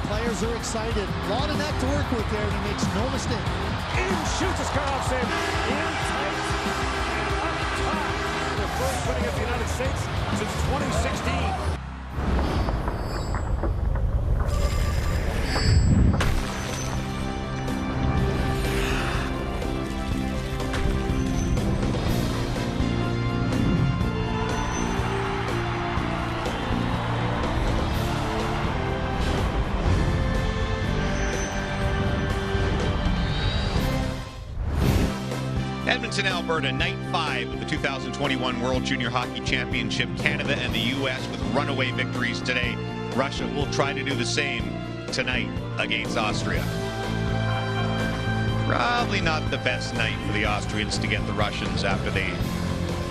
players are excited. A lot of net to work with there, and he makes no mistake. In shoots a Skarloff save. In tight. Up top. The first win against the United States since 2016. Edmonton, Alberta, night 5 of the 2021 World Junior Hockey Championship. Canada and the U.S. with runaway victories today. Russia will try to do the same tonight against Austria. Probably not the best night for the Austrians to get the Russians after they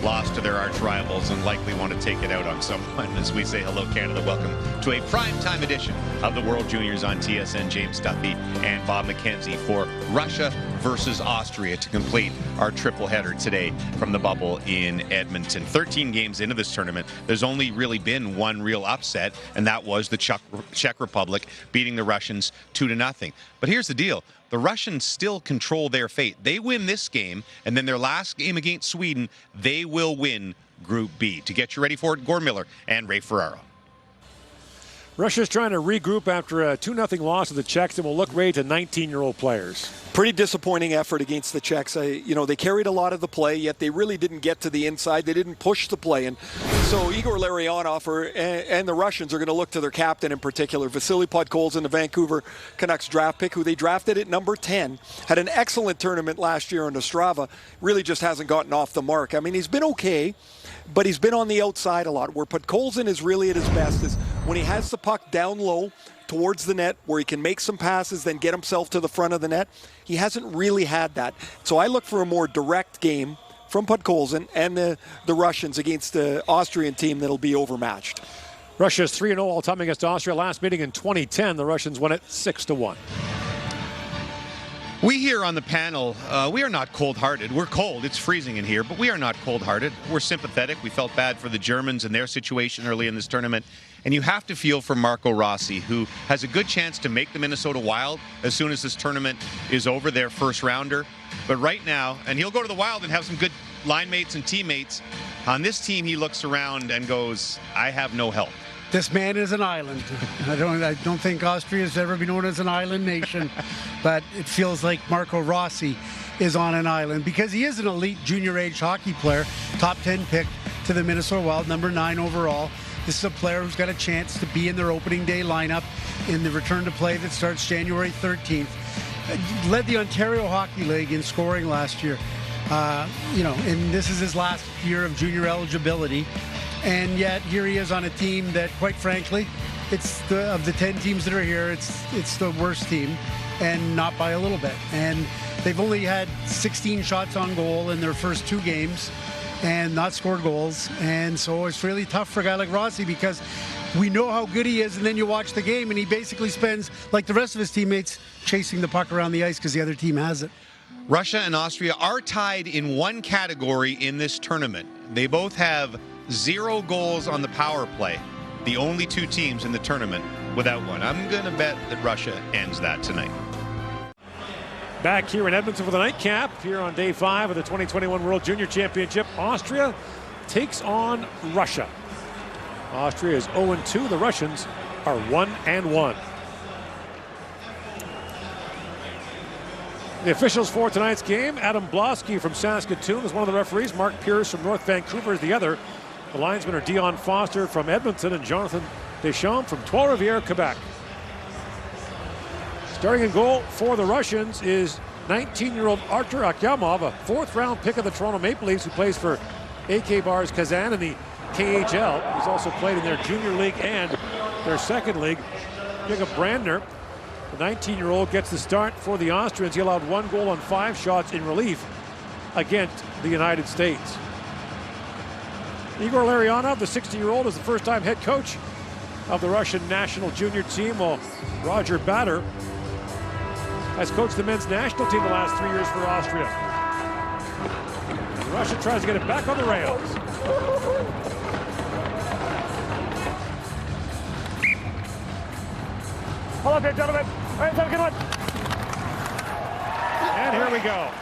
lost to their arch rivals and likely want to take it out on someone. As we say hello, Canada, welcome to a primetime edition of the World Juniors on TSN. James Duffy and Bob McKenzie for Russia versus Austria to complete our triple header today from the bubble in Edmonton. 13 games into this tournament, there's only really been one real upset, and that was the Czech Republic beating the Russians 2-0. But here's the deal. The Russians still control their fate. They win this game, and then their last game against Sweden, they will win Group B. To get you ready for it, Gord Miller and Ray Ferraro. Russia's trying to regroup after a 2-0 loss to the Czechs, and will look ready to 19-year-old players. Pretty disappointing effort against the Czechs. They carried a lot of the play, yet they really didn't get to the inside. They didn't push the play. And so Igor Larionov and the Russians are going to look to their captain in particular, Vasily Podkolzin, the Vancouver Canucks draft pick, who they drafted at number 10. Had an excellent tournament last year on Ostrava. Really just hasn't gotten off the mark. I mean, he's been okay, but he's been on the outside a lot. Where Podkolzin is really at his best is when he has the puck down low towards the net, where he can make some passes, then get himself to the front of the net. He hasn't really had that. So I look for a more direct game from Podkolzin and the Russians against the Austrian team that'll be overmatched. Russia's 3-0 all-time against Austria. Last meeting in 2010, the Russians won it 6-1. We here on the panel, we are not cold-hearted. We're cold. It's freezing in here, but we are not cold-hearted. We're sympathetic. We felt bad for the Germans and their situation early in this tournament. And you have to feel for Marco Rossi, who has a good chance to make the Minnesota Wild as soon as this tournament is over, their first rounder. But right now, and he'll go to the Wild and have some good line mates and teammates. On this team, he looks around and goes, I have no help. This man is an island. I don't think Austria has ever been known as an island nation, but it feels like Marco Rossi is on an island because he is an elite junior age hockey player, top 10 pick to the Minnesota Wild, number 9 overall. This is a player who's got a chance to be in their opening day lineup in the return to play that starts January 13th. Led the Ontario Hockey League in scoring last year. And this is his last year of junior eligibility. And yet here he is on a team that, quite frankly, of the 10 teams that are here, it's the worst team, and not by a little bit. And they've only had 16 shots on goal in their first 2 games and not scored goals. And so it's really tough for a guy like Rossi because we know how good he is, and then you watch the game and he basically spends, like the rest of his teammates, chasing the puck around the ice because the other team has it. Russia and Austria are tied in one category in this tournament. They both have 0 goals on the power play. The only 2 teams in the tournament without one. I'm going to bet that Russia ends that tonight. Back here in Edmonton for the nightcap, here on day 5 of the 2021 World Junior Championship. Austria takes on Russia. Austria is 0-2. The Russians are 1-1. The officials for tonight's game: Adam Blosky from Saskatoon is one of the referees. Mark Pierce from North Vancouver is the other. The linesmen are Dion Foster from Edmonton and Jonathan Deschamps from Trois-Rivières, Quebec. Starting in goal for the Russians is 19-year-old Artur Akyamov, a 4th-round pick of the Toronto Maple Leafs, who plays for AK Bars Kazan in the KHL. He's also played in their junior league and their second league. Jacob Brandner, the 19-year-old, gets the start for the Austrians. He allowed 1 goal on 5 shots in relief against the United States. Igor Larionov, the 60-year-old, is the first-time head coach of the Russian national junior team, while Roger Bader has coached the men's national team the last 3 years for Austria. And Russia tries to get it back on the rails. Hold up there, gentlemen. All right, have a good one. And here we go.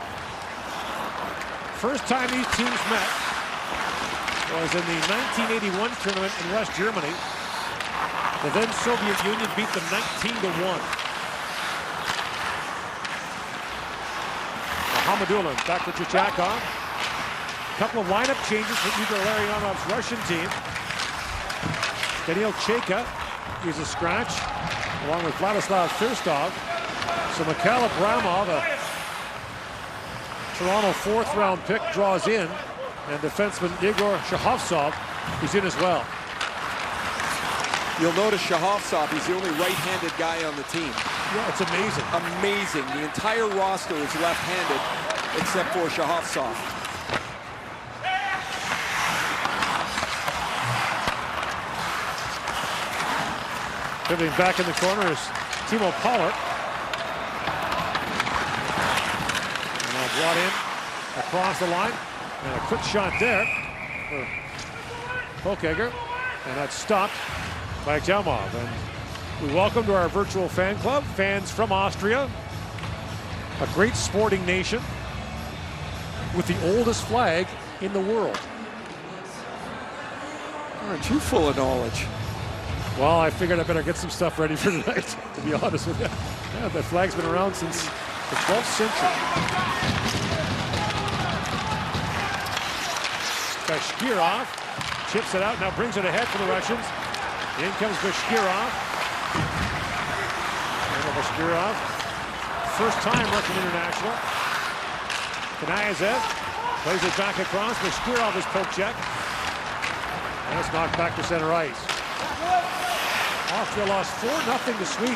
First time these teams met was in the 1981 tournament in West Germany. The then Soviet Union beat them 19-1. Hamidulin back to Chichakov. A couple of lineup changes for Igor Larionov's Russian team. Daniil Cheka is a scratch, along with Vladislav Firstov. So Mikhail Abramov, a Toronto fourth-round pick, draws in, and defenseman Igor Shahovtsov is in as well. You'll notice Shahovtsov, he's the only right-handed guy on the team. Yeah, it's amazing. Amazing. The entire roster is left-handed except for Shahovtsov. Pivoting back in the corner is Timo Pollard. And now brought in across the line. And a quick shot there for Pokager. And that's stopped by Akyamov. And we welcome to our virtual fan club fans from Austria, a great sporting nation with the oldest flag in the world. Aren't you full of knowledge? Well, I figured I better get some stuff ready for tonight, to be honest with you. Yeah, the flag's been around since the 12th century. Bashkirov chips it out, now brings it ahead for the Russians. In comes Bashkirov. Bashkirov, first time Russian international. Kanayev plays it back across. Bashkirov is poke check. And it's knocked back to center ice. Austria lost 4-0 to Sweden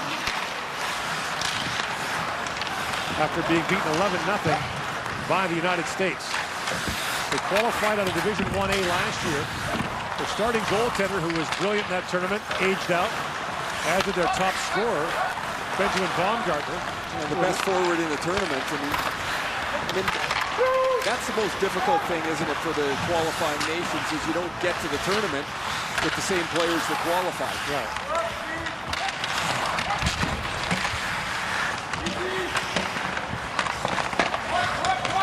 after being beaten 11-0 by the United States. They qualified out of Division 1A last year. Their starting goaltender, who was brilliant in that tournament, aged out, as did their top scorer, Benjamin Baumgartner. And the best forward in the tournament. I mean, that's the most difficult thing, isn't it, for the qualifying nations, is you don't get to the tournament with the same players that qualified. Right.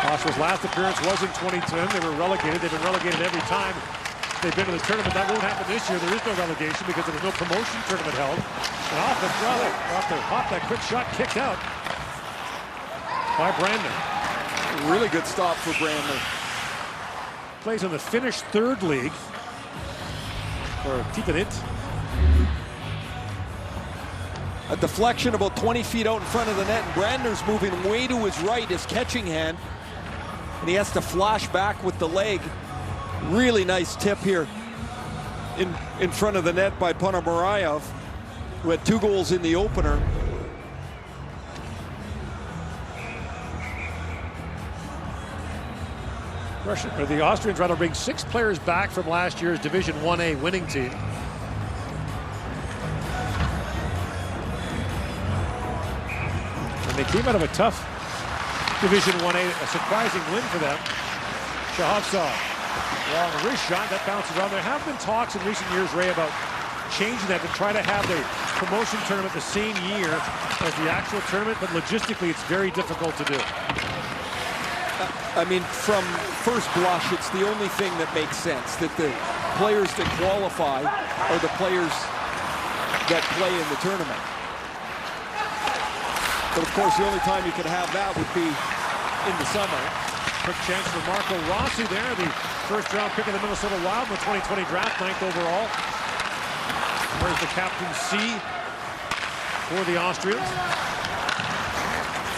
Austria's last appearance was in 2010. They were relegated. They've been relegated every time they've been to the tournament. That won't happen this year. There is no relegation because there was no promotion tournament held. And off the hop, that quick shot kicked out by Brandner. Really good stop for Brandner. Plays in the Finnish third league for Titanit. A deflection about 20 feet out in front of the net, and Brandner's moving way to his right, his catching hand, and he has to flash back with the leg. Really nice tip here in front of the net by Ponomarev, who had 2 goals in the opener. The Austrians rather bring 6 players back from last year's Division 1A winning team. And they came out of a tough Division 1A, a surprising win for them. Shahovtsov, long wrist shot, that bounces around. There have been talks in recent years, Ray, about changing that to try to have the promotion tournament the same year as the actual tournament, but logistically it's very difficult to do. I mean, from first blush, it's the only thing that makes sense, that the players that qualify are the players that play in the tournament. But of course, the only time you could have that would be in the summer. Quick chance for Marco Rossi there, the first-round pick of the Minnesota Wild in the 2020 draft, 9th overall. Where's the captain C for the Austrians?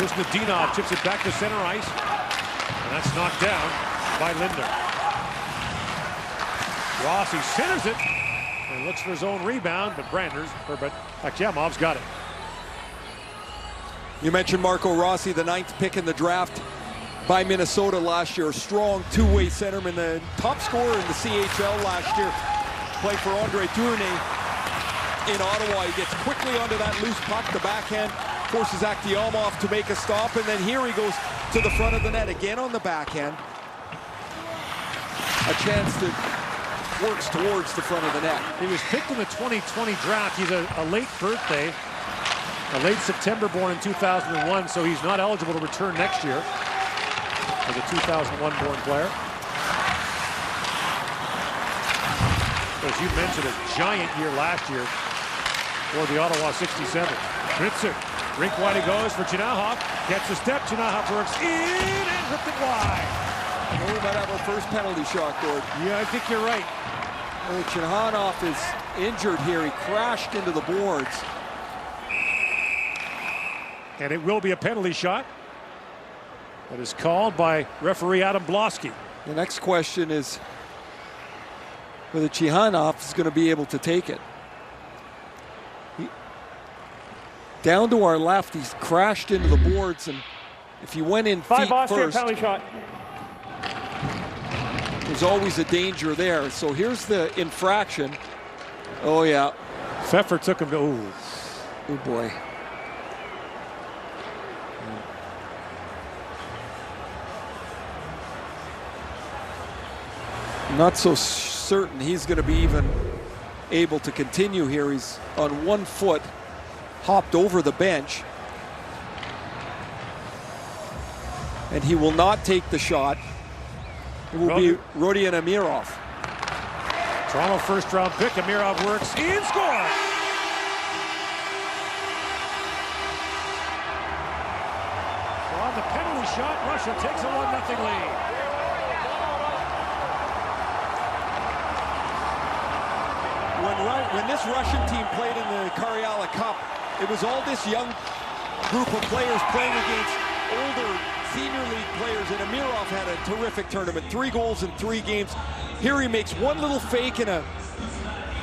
Here's Nadinov, tips it back to center ice. And that's knocked down by Lindner. Rossi centers it and looks for his own rebound, but Akyamov's got it. You mentioned Marco Rossi, the 9th pick in the draft by Minnesota last year. Strong two-way centerman, the top scorer in the CHL last year. Played for Andre Tourné in Ottawa. He gets quickly onto that loose puck, the backhand, forces Akyamov to make a stop, and then here he goes to the front of the net again on the backhand. A chance that works towards the front of the net. He was picked in the 2020 draft. He's a late birthday. A late September born in 2001, so he's not eligible to return next year as a 2001 born player. As you mentioned, a giant year last year for the Ottawa 67. Ritzer, rink wide he goes for Chinahov. Gets a step, Chinahov works in and ripped it wide. We might have our first penalty shot, Gord. Yeah, I think you're right. Chinahov is injured here. He crashed into the boards. And it will be a penalty shot that is called by referee Adam Blosky. The next question is whether Chinahov is going to be able to take it. Down to our left, he's crashed into the boards, and if he went in feet Austria, first, penalty shot. there's always a danger there. So here's the infraction. Oh, yeah. Pfeffer took him to, ooh. Oh, boy. Not so certain he's going to be even able to continue here. He's on 1 foot, hopped over the bench. And he will not take the shot. It will be Rodion Amirov. Toronto first round pick. Amirov works in, score. So on the penalty shot, Russia takes a 1-0 lead. When this Russian team played in the Karjala Cup, it was all this young group of players playing against older senior league players, and Amirov had a terrific tournament. 3 goals in 3 games. Here he makes one little fake and a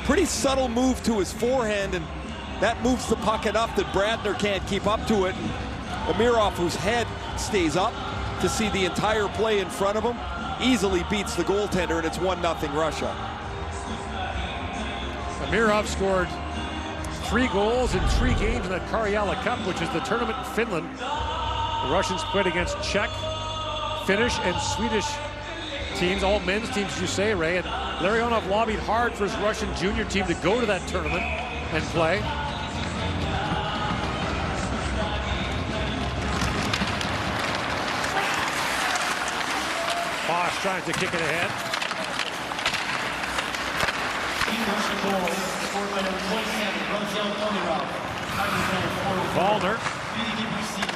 pretty subtle move to his forehand, and that moves the puck enough that Brandner can't keep up to it. And Amirov, whose head stays up to see the entire play in front of him, easily beats the goaltender, and it's 1-0 Russia. Amirov scored 3 goals in 3 games in the Karjala Cup, which is the tournament in Finland. The Russians played against Czech, Finnish, and Swedish teams, all men's teams, as you say, Ray. And Larionov lobbied hard for his Russian junior team to go to that tournament and play. Bosch trying to kick it ahead. Wallner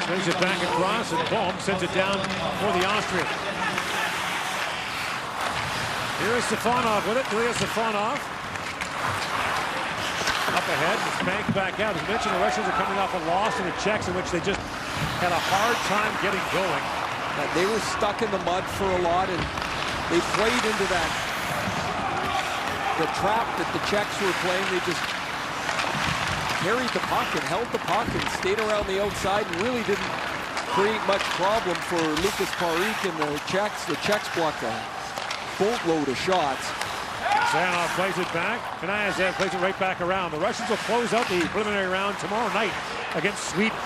brings it back across, and Bohm sends it down for the Austrian. Here is Stefanov with it. Ilya Stefanov up ahead. It's banked back out. As mentioned, the Russians are coming off a loss to the Czechs in which they just had a hard time getting going. They were stuck in the mud for a lot, and they played into the trap that the Czechs were playing. They just carried the puck and held the puck and stayed around the outside and really didn't create much problem for Lucas Parik and the Czechs. The Czechs blocked a boatload of shots. Zanov plays it back. Kanayev plays it right back around. The Russians will close out the preliminary round tomorrow night against Sweden.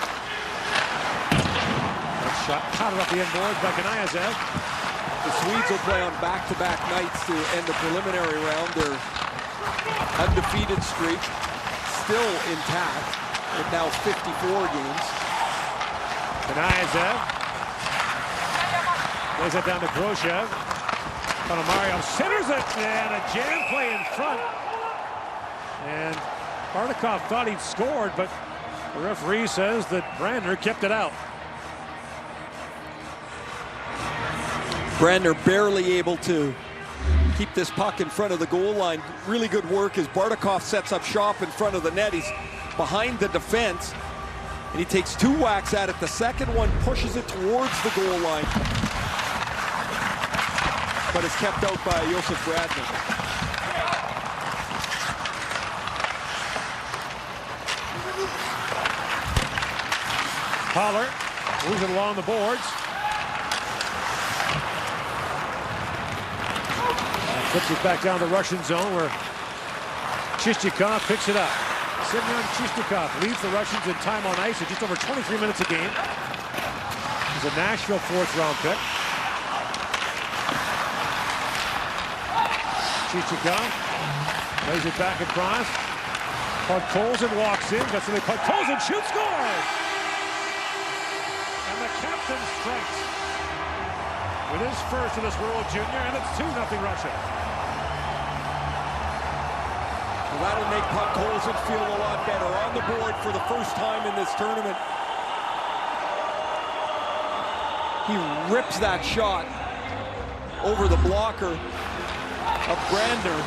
That shot pounded up the end boards by Kanayev. The Swedes will play on back-to-back nights to end the preliminary round. Their undefeated streak still intact with now 54 games. Kanayev plays it down to Groshev. Ponomarev centers it, and a jam play in front. And Bardakov thought he'd scored, but the referee says that Brandner kept it out. Brandner barely able to keep this puck in front of the goal line. Really good work as Bardakov sets up shop in front of the net. He's behind the defense, and he takes 2 whacks at it. The second one pushes it towards the goal line, but it's kept out by Josef Bradner. Pollard moves it along the boards. Flips it back down the Russian zone where Chistyakov picks it up. Semyon Chistyakov leads the Russians in time on ice at just over 23 minutes a game. He's a Nashville 4th round pick. Chistyakov plays it back across. Podkolzin walks in, gets in the Podkolzin shoots, scores! And the captain strikes with his first in this World Junior, and it's 2-0 Russia. Well, that'll make Podkolzin feel a lot better. On the board for the first time in this tournament. He rips that shot over the blocker of Brandner.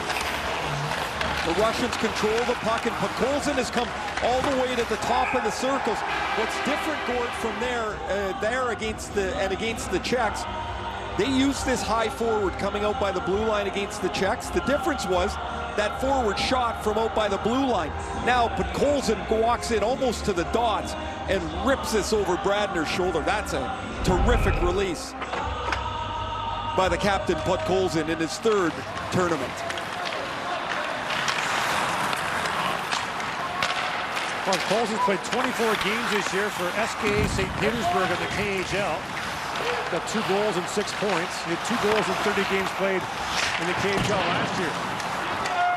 The Russians control the puck, and Podkolzin has come all the way to the top of the circles. What's different, Gord, from there against the Czechs, they used this high forward coming out by the blue line against the Czechs. The difference was that forward shot from out by the blue line. Now Podkolzin walks in almost to the dots and rips this over Brandner's shoulder. That's a terrific release by the captain Podkolzin in his third tournament. Podkolzin's played 24 games this year for SKA St. Petersburg in the KHL. Got 2 goals and 6 points. He had 2 goals in 30 games played in the KHL last year.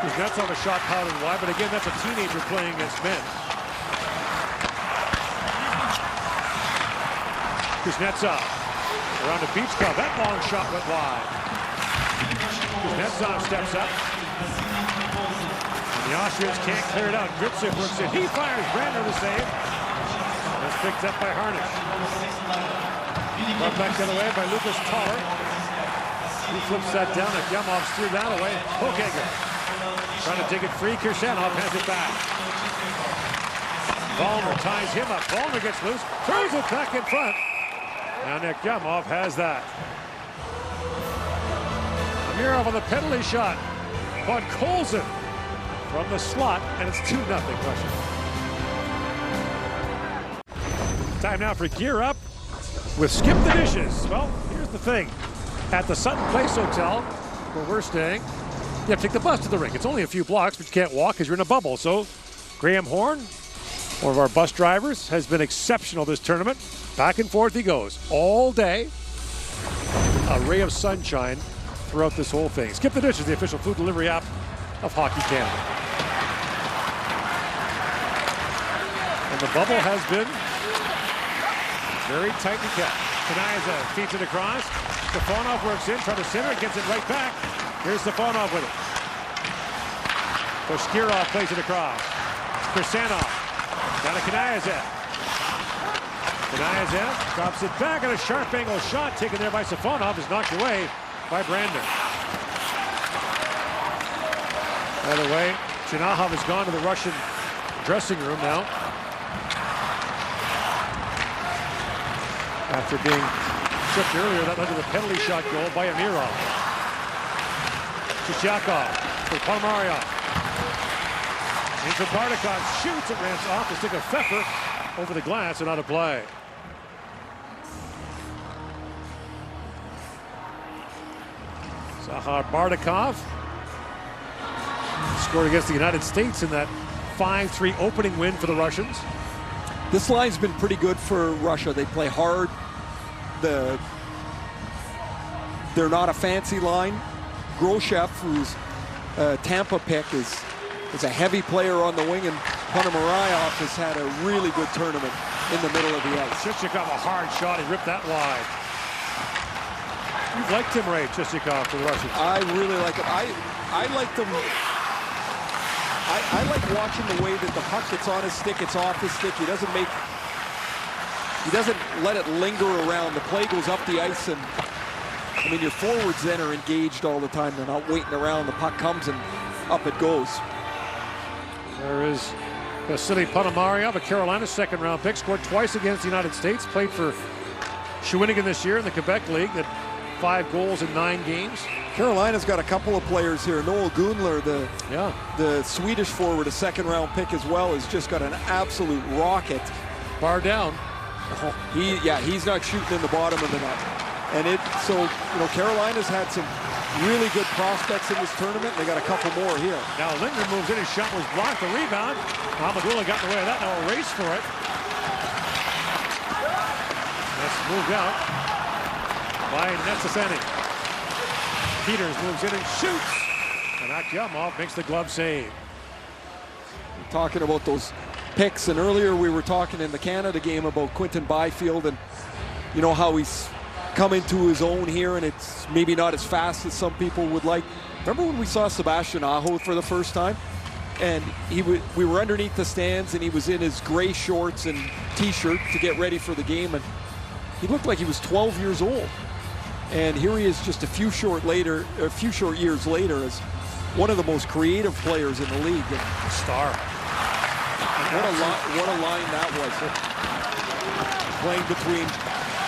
Kuznetsov a shot pouted wide, but again, that's a teenager playing against men. Kuznetsov around the beach club. That long shot went wide. Kuznetsov steps up. And the Austrians can't clear it out. Gritsik works it. He fires. Brandner to save. That's picked up by Harnish. Brought back the other way by Lucas Toller. He flips that down. Akyamov steered that away. Hochegger trying to dig it free. Kirsanov has it back. Ballmer ties him up. Ballmer gets loose. Throws it back in front. And Akyamov has that. Amirov on the penalty shot. Podkolzin from the slot, and it's 2-0 Russia. Time now for Gear Up with Skip the Dishes. Well, here's the thing. At the Sutton Place Hotel, where we're staying, you have to take the bus to the rink. It's only a few blocks, but you can't walk because you're in a bubble. So Graham Horn, one of our bus drivers, has been exceptional this tournament. Back and forth he goes all day. A ray of sunshine throughout this whole thing. Skip the Dishes, the official food delivery app of Hockey Canada. And the bubble has been very tightly kept. Kanayaza feeds it across. Stefanov works in, tries to center it, gets it right back. Here's Stefanov with it. Koshkirov plays it across. Kirsanov. Down to Kanayaza. Kanayaza drops it back, and a sharp angle shot taken there by Stefanov is knocked away by Brandner. By the way, Chernohov has gone to the Russian dressing room now. After being tripped earlier, that led to the penalty shot goal by Amirov. Chichakov for Ponomaryov. Into Bardakov, shoots, it ramps off the stick of Pfeffer over the glass and out of play. Zahar Bardakov scored against the United States in that 5-3 opening win for the Russians. This line's been pretty good for Russia. They play hard. They're not a fancy line. Groshev, who's a Tampa pick, is a heavy player on the wing, and Ponomaryov has had a really good tournament in the middle of the ice. Chichikov, a hard shot. He ripped that wide. You've liked him, Ray, Chichikov, for the Russians. I really like him. I like them. I like watching the way that the puck gets on his stick, it's off his stick. He doesn't let it linger around. The play goes up the ice, and I mean, your forwards then are engaged all the time. They're not waiting around. The puck comes and up it goes. There is Vasily Ponomaryov, a Carolina second-round pick, scored twice against the United States, played for Shawinigan this year in the Quebec League, had 5 goals in 9 games. Carolina's got a couple of players here. Noel Gunler, the Swedish forward, a second-round pick as well, has just got an absolute rocket. Bar down. He's not shooting in the bottom of the net. And Carolina's had some really good prospects in this tournament. They got a couple more here. Now Lindgren moves in, his shot was blocked, the rebound. Amadula got in the way of that, now a race for it. That's moved out by Netsaseni. Peters moves in and shoots. And Akyamov makes the glove save. talking about those picks, and earlier we were talking in the Canada game about Quinton Byfield and you know how he's come into his own here, and it's maybe not as fast as some people would like. Remember when we saw Sebastian Aho for the first time? And we were underneath the stands, and he was in his gray shorts and t-shirt to get ready for the game, and he looked like he was 12 years old. And here he is just a few short years later as one of the most creative players in the league. And star. What a line that was. Playing between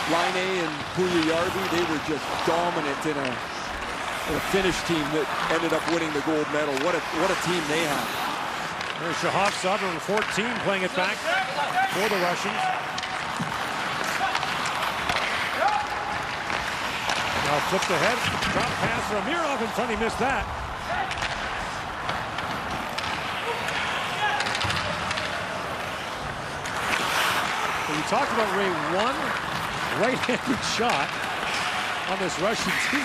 Line A and Puljujarvi, they were just dominant in a Finnish team that ended up winning the gold medal. What a team they have. There's Shahovsov, number 14, playing it back for the Russians. Now flipped ahead, drop pass for Amirov in front, he missed that. So you talked about, Ray, one right-handed shot on this Russian team.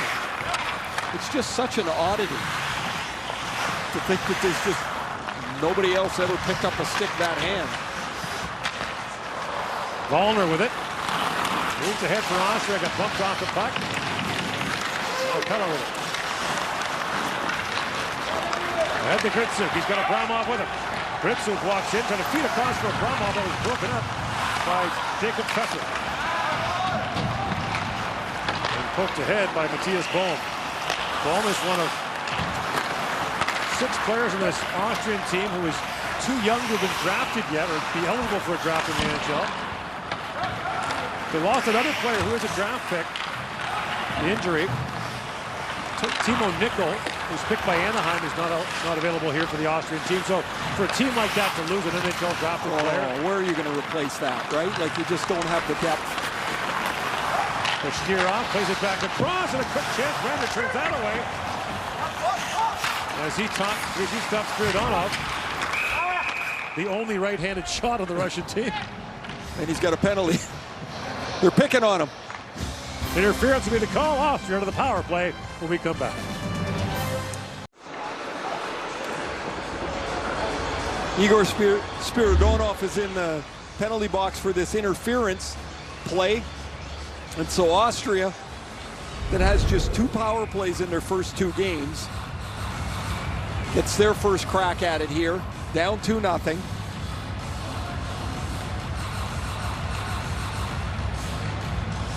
It's just such an oddity to think that there's just nobody else ever picked up a stick that hand. Wallner with it. Moves ahead for Austria, got bumped off the puck. Capella with it. Ahead to Gritsuk, he's got Abramov with him. Gritsuk walks in, trying to feed across for Abramov, that was broken up by Jacob Pfeffer. And poked ahead by Matthias Bohm. Bohm is one of 6 players in this Austrian team who is too young to have been drafted yet or be eligible for a draft in the NHL. They lost another player who is a draft pick. Injury. Timo Nickel, who's picked by Anaheim, is not available here for the Austrian team. So for a team like that to lose an NHL drafted player, where are you going to replace that, right? Like, you just don't have the depth. Kushnerov plays it back across, and a quick chance. Brandon turns that away. As he stops Spiridonov, the only right-handed shot of the Russian team. And he's got a penalty. They're picking on him. Interference will be the call. Austria to the power play when we come back. Igor Spiridonov is in the penalty box for this interference play. And so Austria, that has just 2 power plays in their first 2 games, gets their first crack at it here, down 2-0.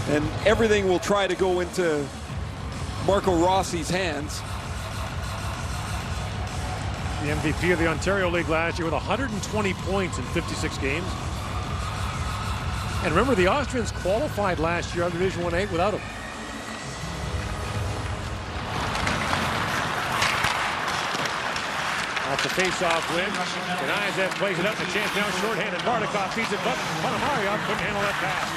And everything will try to go into Marco Rossi's hands. The MVP of the Ontario League last year with 120 points in 56 games. And remember, the Austrians qualified last year under Division 1A without him. Off the face-off win. Kanayev plays it up, the chance now short-handed. Bardakov feeds it, but Ponomaryov couldn't handle that pass.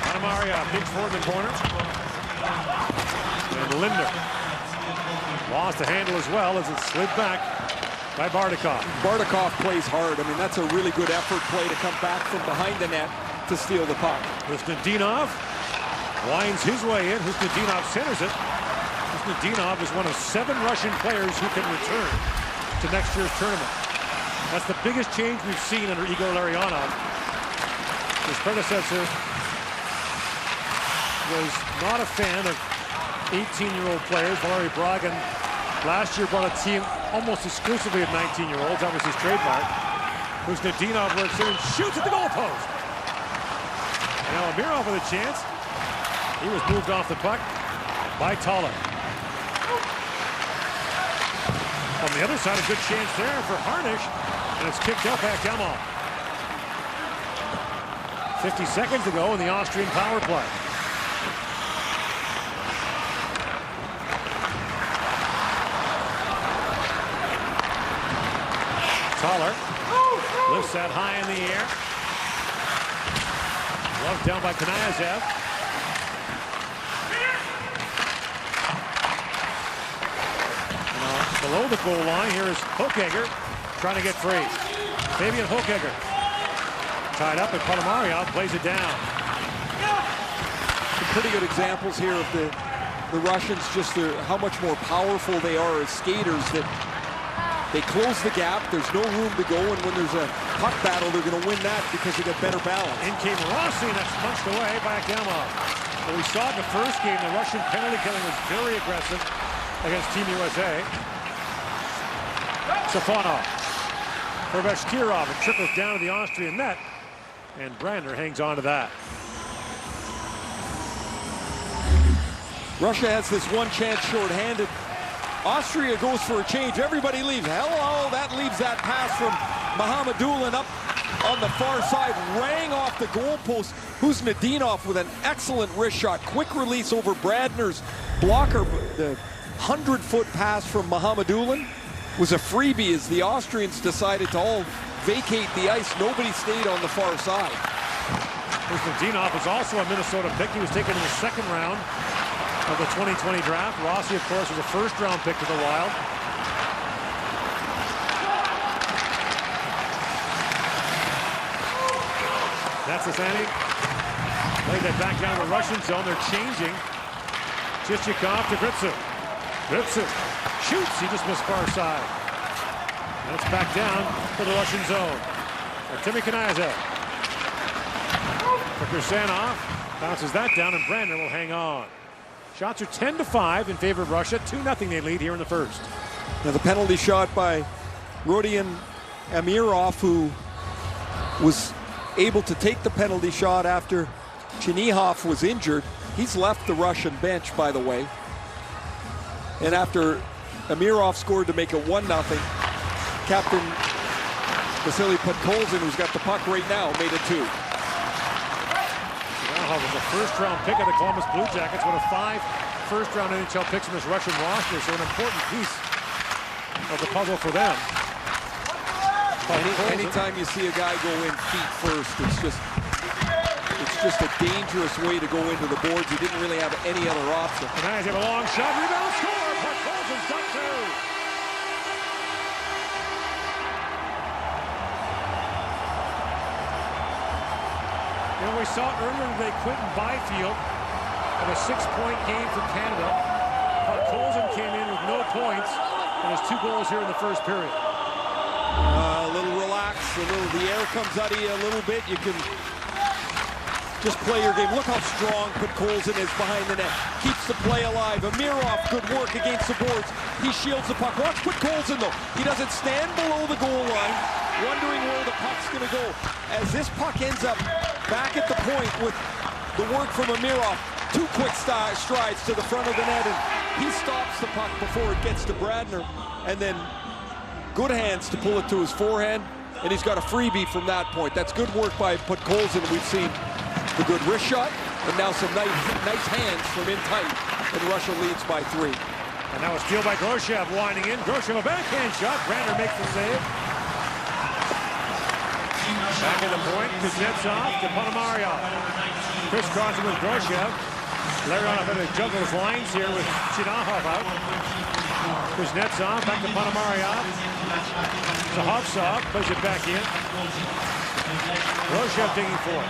Ponomaryov digs forward in the corner. And Linder lost the handle as well as it slid back by Bardakov. Bardakov plays hard. I mean, that's a really good effort play to come back from behind the net to steal the puck. Husnudinov winds his way in. Husnudinov centers it. Husnudinov is one of 7 Russian players who can return to next year's tournament. That's the biggest change we've seen under Igor Larionov. His predecessor was not a fan of 18-year-old players. Valery Bragin last year brought a team almost exclusively of 19-year-olds. That was his trademark. Husnudinov works in and shoots at the goalpost. Now Amirov with a chance. He was moved off the puck by Toller. On the other side, a good chance there for Harnish, and it's kicked up at Yakimov. 50 seconds to go in the Austrian power play. Toller lifts that high in the air. Gloved down by Kanayev. Below the goal line, here is Hochegger trying to get free. Fabian Hochegger tied up, and Ponomaryov plays it down. Some pretty good examples here of the Russians, just how much more powerful they are as skaters, that They close the gap. There's no room to go, and when there's a puck battle, they're going to win that because they get better balance. In came Rossi, and that's punched away by Akyamov. Well, we saw in the first game the Russian penalty killing was very aggressive against Team USA. Safonov for Bashkirov. It trickles down to the Austrian net, and Brandner hangs on to that. Russia has this one chance shorthanded. Austria goes for a change. Everybody leaves. Hello, that leaves that pass from Mahamadulin up on the far side, rang off the goalpost. Who's Nadinov with an excellent wrist shot. Quick release over Bradner's blocker. The 100-foot pass from Mahamadulin was a freebie as the Austrians decided to all vacate the ice. Nobody stayed on the far side. Nadinov is also a Minnesota pick. He was taken in the second round of the 2020 draft. Rossi, of course, was a first-round pick to the Wild. That's Asani. Laid that back down to the Russian zone. They're changing. Chichikov to Gritsu. Gritsu shoots. He just missed far side. And it's back down to the Russian zone. Artemi Kanayev. For Kursanov. Bounces that down, and Brandner will hang on. Shots are 10-5 in favor of Russia. 2-0 they lead here in the first. Now the penalty shot by Rodion Amirov, who was able to take the penalty shot after Chernihiv was injured. He's left the Russian bench, by the way. And after Amirov scored to make it 1-0, Captain Vasily Podkolzin, who's got the puck right now, made it 2. Chernihiv was a first-round pick of the Columbus Blue Jackets, one of 5 first-round NHL picks in this Russian roster, so an important piece of the puzzle for them. Anytime you see a guy go in feet first, it's just a dangerous way to go into the boards. He didn't really have any other option. And now he's got a long shot, rebound, score! Podkolzin's got 2. You know, we saw earlier today Quinton Byfield of a 6-point game for Canada. Podkolzin came in with no points and has 2 goals here in the first period. A little relaxed, the air comes out of you a little bit. You can just play your game. Look how strong Podkolzin is behind the net. Keeps the play alive. Amirov, good work against the boards. He shields the puck. Watch Podkolzin though. He doesn't stand below the goal line, wondering where the puck's going to go. As this puck ends up back at the point with the work from Amirov, 2 quick strides to the front of the net, and he stops the puck before it gets to Bradner, and then good hands to pull it to his forehand, and he's got a freebie from that point. That's good work by Podkolzin. We've seen the good wrist shot, and now some nice hands from in tight, and Russia leads by 3. And now a steal by Groshev winding in. Groshev a backhand shot. Brandner makes the save. Back at the point, Kuznetsov to Ponomaryov. Crisscrossing with Groshev. Larionov had to juggle his lines here with Chernihiv out. Kuznetsov back to Ponomaryov. Zahovtsov plays it back in. Groshev digging for it.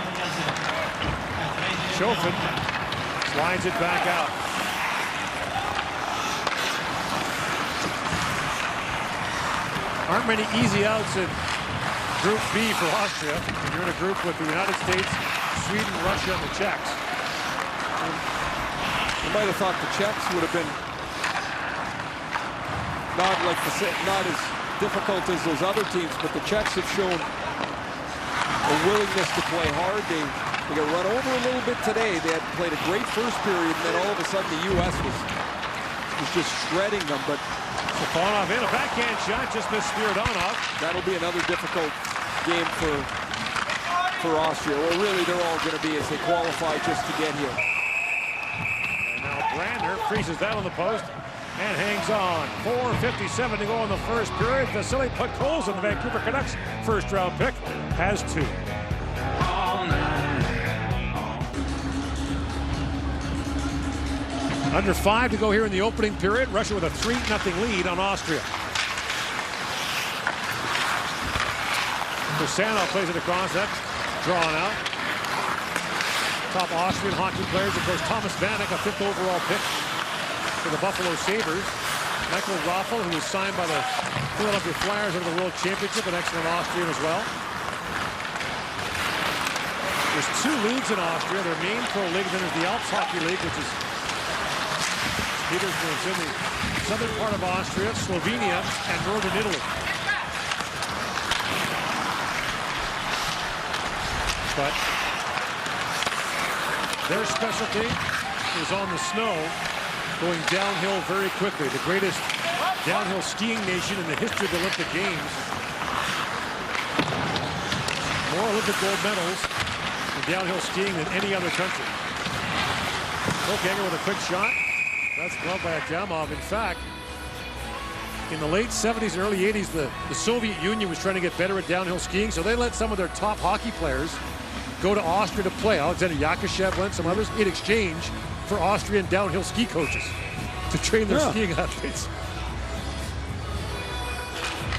Chofin slides it back out. Aren't many easy outs in Group B for Austria. And you're in a group with the United States, Sweden, Russia, and the Czechs. You might have thought the Czechs would have been not as difficult as those other teams, but the Czechs have shown a willingness to play hard. They got run over a little bit today. They had played a great first period, and then all of a sudden the U.S. was just shredding them. But Safonov in a backhand shot, just missed Spiridonov. That'll be another difficult game for Austria. Well, really, they're all going to be as they qualify just to get here. And now Brandner freezes that on the post and hangs on. 4:57 to go in the first period. Vasily Podkolzin, the Vancouver Canucks first-round pick, has 2. Under 5 to go here in the opening period. Russia with a 3-0 lead on Austria. Kursanov plays it across. That's drawn out. Top Austrian hockey players, of course, Thomas Vanek, a 5th overall pick for the Buffalo Sabres. Michael Raffel, who was signed by the Philadelphia Flyers over the World Championship, an excellent Austrian as well. There's 2 leagues in Austria. Their main pro league, then there's the Alps Hockey League, which is Petersburg, in the southern part of Austria, Slovenia, and northern Italy. But their specialty is on the snow, going downhill very quickly. The greatest downhill skiing nation in the history of the Olympic Games. More Olympic gold medals in downhill skiing than any other country. Kokenger with a quick shot. That's gloved by Akyamov. In fact, in the late 70s and early 80s, the Soviet Union was trying to get better at downhill skiing, so they let some of their top hockey players go to Austria to play. Alexander IIHF went, some others, in exchange for Austrian downhill ski coaches to train their skiing athletes.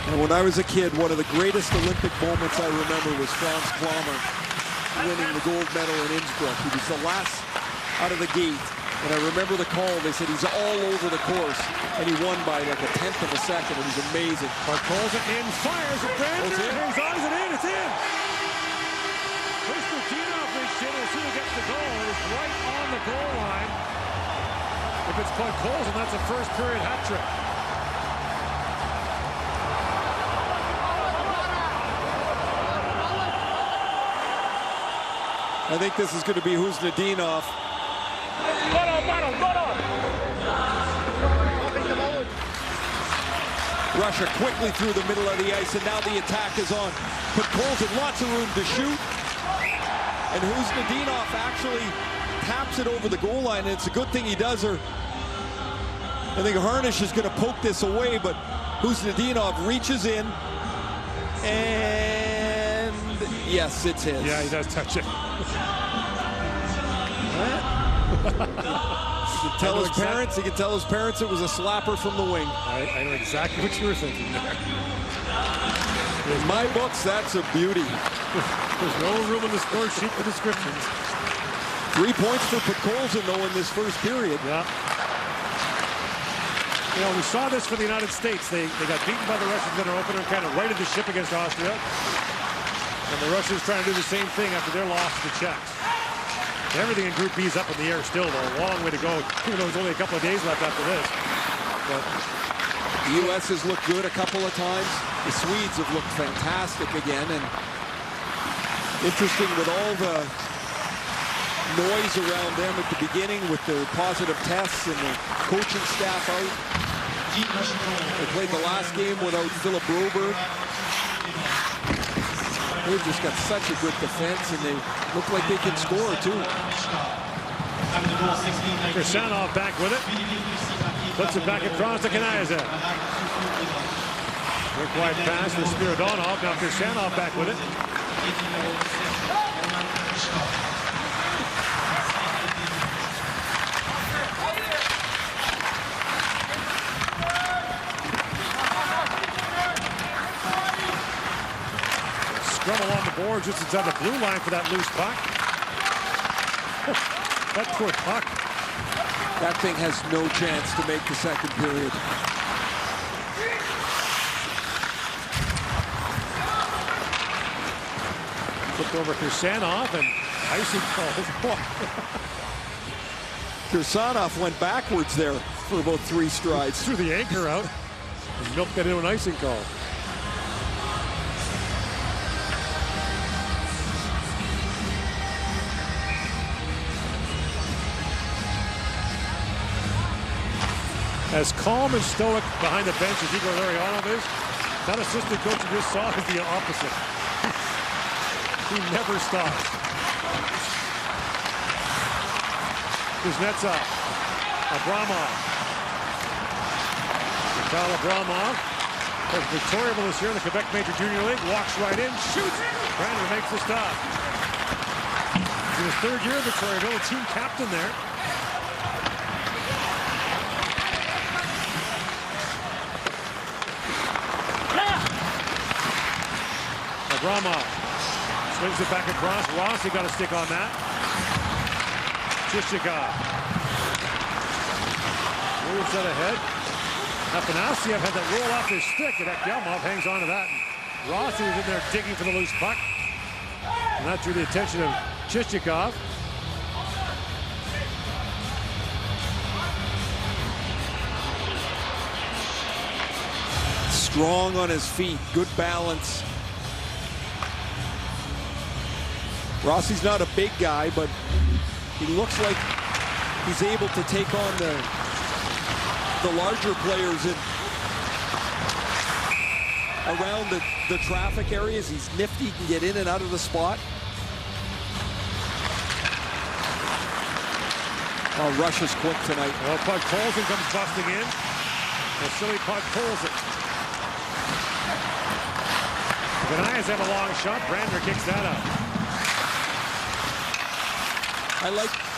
And when I was a kid, one of the greatest Olympic moments I remember was Franz Klammer winning the gold medal in Innsbruck. He was the last out of the gate. And I remember the call, they said he's all over the course, and he won by like a 1/10 of a second. It was amazing. But calls it in, fires it, Brander, hangs on, is it in? It's in! Konstantinov reached in, we'll see who gets the goal. It was right on the goal line. If it's Podkolzin, that's a first period hat trick. I think this is going to be Huznadinov. Russia quickly through the middle of the ice, and now the attack is on. Podkolzin, lots of room to shoot. And Huznadinov actually taps it over the goal line, and it's a good thing he does. Or I think Harnish is going to poke this away, but Huznadinov reaches in, and yes, it's his. Yeah, he does touch it. He can tell his parents. He can tell his parents it was a slapper from the wing. I know exactly what you were thinking there. In my books, that's a beauty. There's no room in the score sheet for descriptions. 3 points for Podkolzin, though, in this first period. Yeah. You know, we saw this for the United States. They got beaten by the Russians in their opener and kind of righted the ship against Austria. And the Russians trying to do the same thing after their loss to the Czechs. Everything in Group B is up in the air still, though. A long way to go, even though there's only a couple of days left after this. But the U.S. has looked good a couple of times. The Swedes have looked fantastic again. And interesting with all the noise around them at the beginning with their positive tests and the coaching staff out. They played the last game without Philip Broberg. They've just got such a good defense, and they look like they can score, too. Kirsanov back with it. Puts it back across to Kanayazev. Quick wide pass for Spiridonov. Now Kirsanov back with it. Scrum along the board just inside the blue line for that loose puck. That poor puck. That thing has no chance to make the second period. Flipped over Kirsanov and icing calls. Kirsanov went backwards there for about 3 strides. Threw the anchor out. Milk that into an icing call. As calm and stoic behind the bench as Igor Larionov is, that assistant coach you just saw is the opposite. He never stops. Kuznetsov, Abramov. Mikhail Abramov has Victoria this year in the Quebec Major Junior League, walks right in, shoots. Brandon makes the stop. In his 3rd year at Victoriaville, a team captain there. Abramov swings it back across. Rossi got a stick on that. Chichikov moves that ahead. Afanasiev had that roll off his stick, and Akyamov hangs on to that. And Rossi was in there digging for the loose puck. And that drew the attention of Chichikov. Strong on his feet, good balance. Rossi's not a big guy, but he looks like he's able to take on the larger players around the traffic areas. He's nifty, can get in and out of the spot. Oh, Russia's quick tonight. Well, Podkolzin comes busting in. Vasily Podkolzin. Ghanayas have a long shot. Brander kicks that out.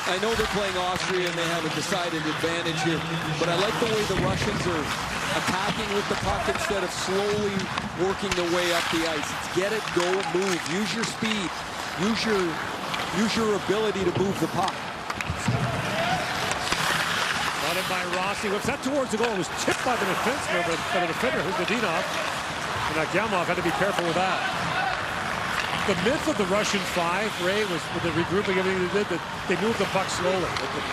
I know they're playing Austria and they have a decided advantage here, but I like the way the Russians are attacking with the puck instead of slowly working their way up the ice. It's get it, go, move, use your speed, use your ability to move the puck. Brought in by Rossi, whips that towards the goal. It was tipped by the defender, Huzgadinov. And Akyamov had to be careful with that. The myth of the Russian five, Ray, was with the regrouping, everything they did, that they moved the puck slowly.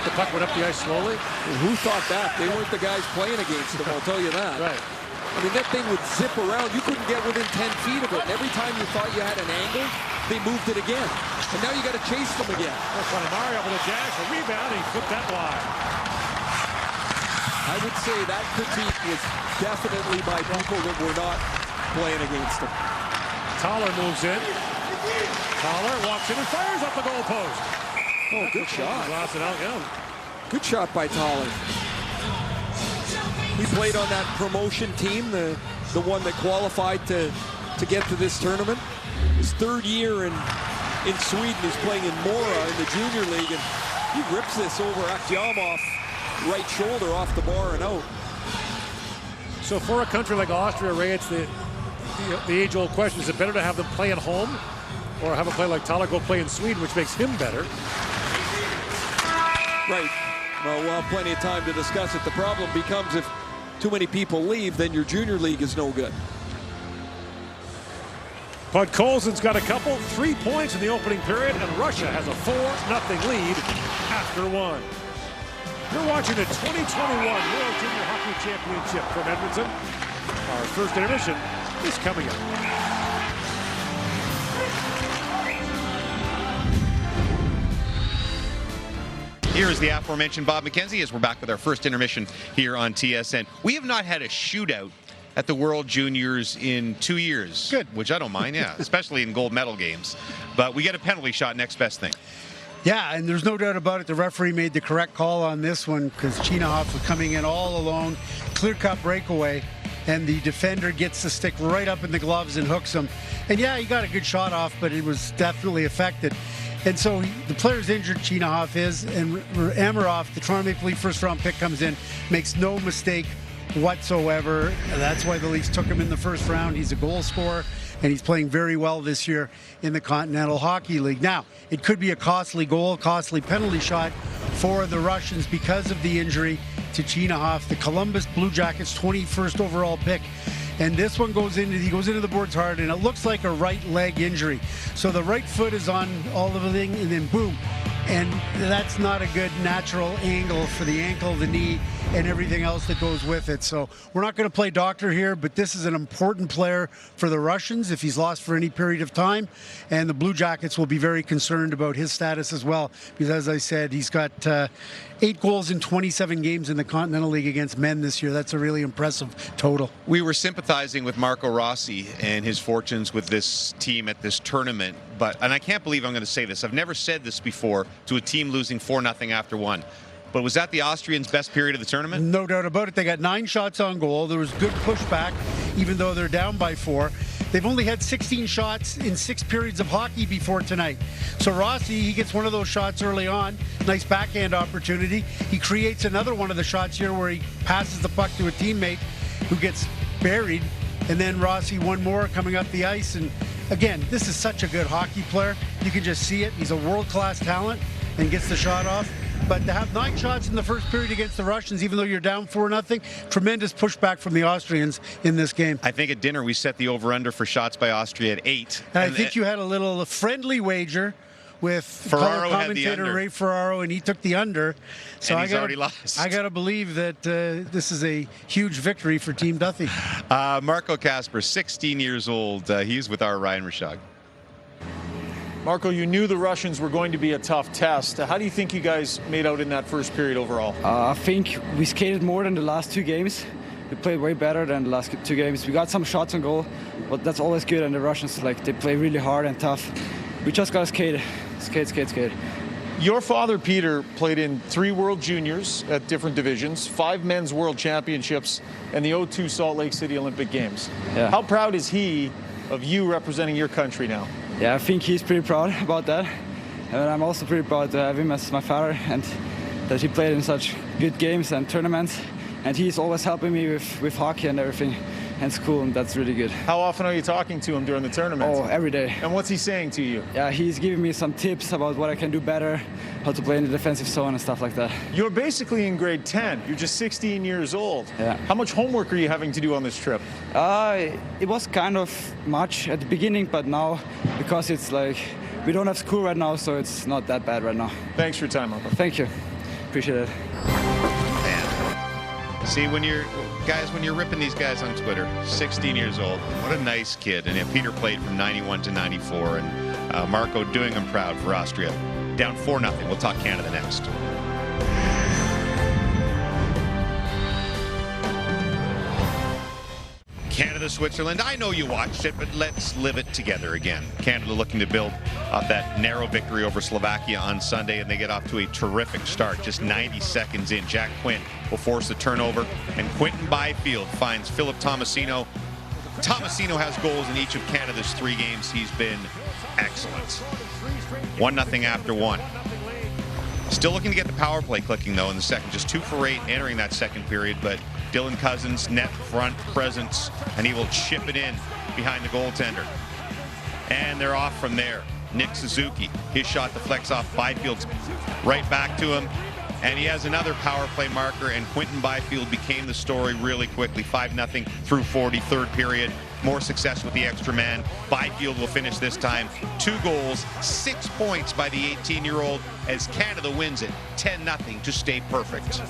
The puck went up the ice slowly. Well, who thought that? They weren't the guys playing against them, I'll tell you that. Right. I mean, that thing would zip around. You couldn't get within 10 feet of it. And every time you thought you had an angle, they moved it again. And now you got to chase them again. Well, Mario with a dash, a rebound, and he flipped that wide. I would say that critique was definitely by people that were not playing against him. Thaler moves in. Thaler walks in and fires up the goalpost. Oh, good shot. Lost it out, yeah. Good shot by Thaler. He played on that promotion team, the one that qualified to get to this tournament. His third year in Sweden. He's playing in Mora in the junior league, and he rips this over Akyamov, right shoulder off the bar and out. So for a country like Austria, Ray, it's the age-old question: is it better to have them play at home, or have a player like Thaler go play in Sweden, which makes him better? Right. Well, we'll have plenty of time to discuss it. The problem becomes if too many people leave, then your junior league is no good. Podkolzin's got a couple, 3 points in the opening period, and Russia has a 4-0 lead after one. You're watching the 2021 World Junior Hockey Championship from Edmonton. Our first intermission is coming up. Here is the aforementioned Bob McKenzie as we're back with our first intermission here on TSN. We have not had a shootout at the World Juniors in 2 years. Good. Which I don't mind, yeah, especially in gold medal games. But we get a penalty shot, next best thing. Yeah, and there's no doubt about it. The referee made the correct call on this one because Chinahoff was coming in all alone, clear-cut breakaway, and the defender gets the stick right up in the gloves and hooks him. And yeah, he got a good shot off, but it was definitely affected. And so the player's injured, Chinahoff is, and Amarov, the Toronto Maple Leaf first-round pick, comes in, makes no mistake whatsoever. And that's why the Leafs took him in the first round. He's a goal scorer, and he's playing very well this year in the Continental Hockey League. Now, it could be a costly goal, costly penalty shot for the Russians because of the injury to Chinahoff, the Columbus Blue Jackets 21st overall pick. And this one he goes into the boards hard, and it looks like a right leg injury. So the right foot is on all of the thing, and then boom. And that's not a good natural angle for the ankle, the knee, and everything else that goes with it. So we're not going to play doctor here, but this is an important player for the Russians if he's lost for any period of time. And the Blue Jackets will be very concerned about his status as well, because as I said, he's got 8 goals in 27 games in the Continental League against men this year. That's a really impressive total. We were sympathizing with Marco Rossi and his fortunes with this team at this tournament, and I can't believe I'm going to say this. I've never said this before to a team losing 4-0 after one. But was that the Austrians' best period of the tournament? No doubt about it. They got 9 shots on goal. There was good pushback, even though they're down by 4. They've only had 16 shots in 6 periods of hockey before tonight. So Rossi, he gets one of those shots early on. Nice backhand opportunity. He creates another one of the shots here where he passes the puck to a teammate who gets buried. And then Rossi, one more coming up the ice. And again, this is such a good hockey player. You can just see it. He's a world-class talent and gets the shot off. But to have 9 shots in the first period against the Russians, even though you're down 4-0, tremendous pushback from the Austrians in this game. I think at dinner we set the over-under for shots by Austria at 8. And I think you had a little friendly wager with Ferraro color had the commentator under. Ray Ferraro, and he took the under. So And he's already lost. I got to believe that this is a huge victory for Team Duthie. Marco Kasper, 16 years old. He's with our Ryan Rashog. Marco, you knew the Russians were going to be a tough test. How do you think you guys made out in that first period overall? I think we skated more than the last 2 games. We played way better than the last 2 games. We got some shots on goal, but that's always good. And the Russians, they play really hard and tough. We just got to skate. Your father, Peter, played in 3 World Juniors at different divisions, 5 Men's World Championships, and the 02 Salt Lake City Olympic Games. Yeah. How proud is he of you representing your country now? Yeah, I think he's pretty proud about that. And I'm also pretty proud to have him as my father and that he played in such good games and tournaments. And he's always helping me with hockey and everything and school, and that's really good. How often are you talking to him during the tournaments? Oh, every day. And what's he saying to you? Yeah, he's giving me some tips about what I can do better, how to play in the defensive zone and stuff like that. You're basically in grade 10. You're just 16 years old. Yeah. How much homework are you having to do on this trip? It was kind of much at the beginning, but now, because it's we don't have school right now, so it's not that bad right now. Thanks for your time, Marco. Thank you. Appreciate it. Man. See, when you're ripping these guys on Twitter, 16 years old, what a nice kid. And Peter played from 91 to 94, and Marco doing him proud for Austria. Down 4-0. We'll talk Canada next. Canada, Switzerland. I know you watched it, but let's live it together again. Canada looking to build up that narrow victory over Slovakia on Sunday, and they get off to a terrific start. Just 90 seconds in, Jack Quint will force the turnover, and Quentin Byfield finds Philip Tomasino. Tomasino has goals in each of Canada's 3 games. He's been excellent. 1-0 after 1. Still looking to get the power play clicking, though, in the second. Just 2 for 8 entering that second period, but Dylan Cousins, net front presence, and he will chip it in behind the goaltender. And they're off from there. Nick Suzuki, his shot deflects off Byfield's right back to him, and he has another power play marker, and Quentin Byfield became the story really quickly. 5-0 through 40, third period. More success with the extra man. Byfield will finish this time. 2 goals, 6 points by the 18-year-old as Canada wins it 10-0 to stay perfect.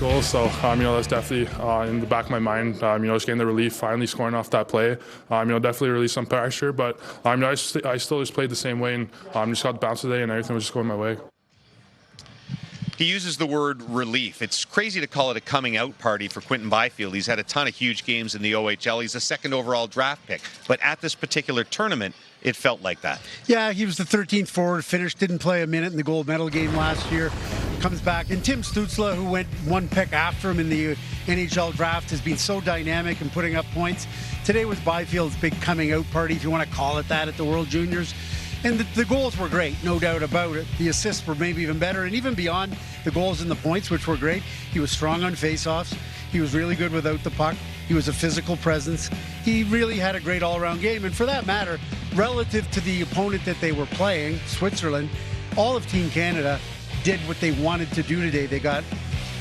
Goal, so that's definitely in the back of my mind. Just getting the relief, finally scoring off that play. Definitely released some pressure, but I still just played the same way, and just got the bounce today, and everything was just going my way. He uses the word relief. It's crazy to call it a coming out party for Quentin Byfield. He's had a ton of huge games in the OHL. He's a 2nd overall draft pick. But at this particular tournament, it felt like that. Yeah, he was the 13th forward, finished, didn't play a minute in the gold medal game last year. Comes back, and Tim Stützle, who went 1 pick after him in the NHL draft, has been so dynamic and putting up points. Today was Byfield's big coming out party, if you want to call it that, at the World Juniors. And the goals were great, no doubt about it. The assists were maybe even better, and even beyond the goals and the points, which were great, he was strong on faceoffs. He was really good without the puck. He was a physical presence. He really had a great all-around game, and for that matter, relative to the opponent that they were playing, Switzerland, all of Team Canada did what they wanted to do today. They got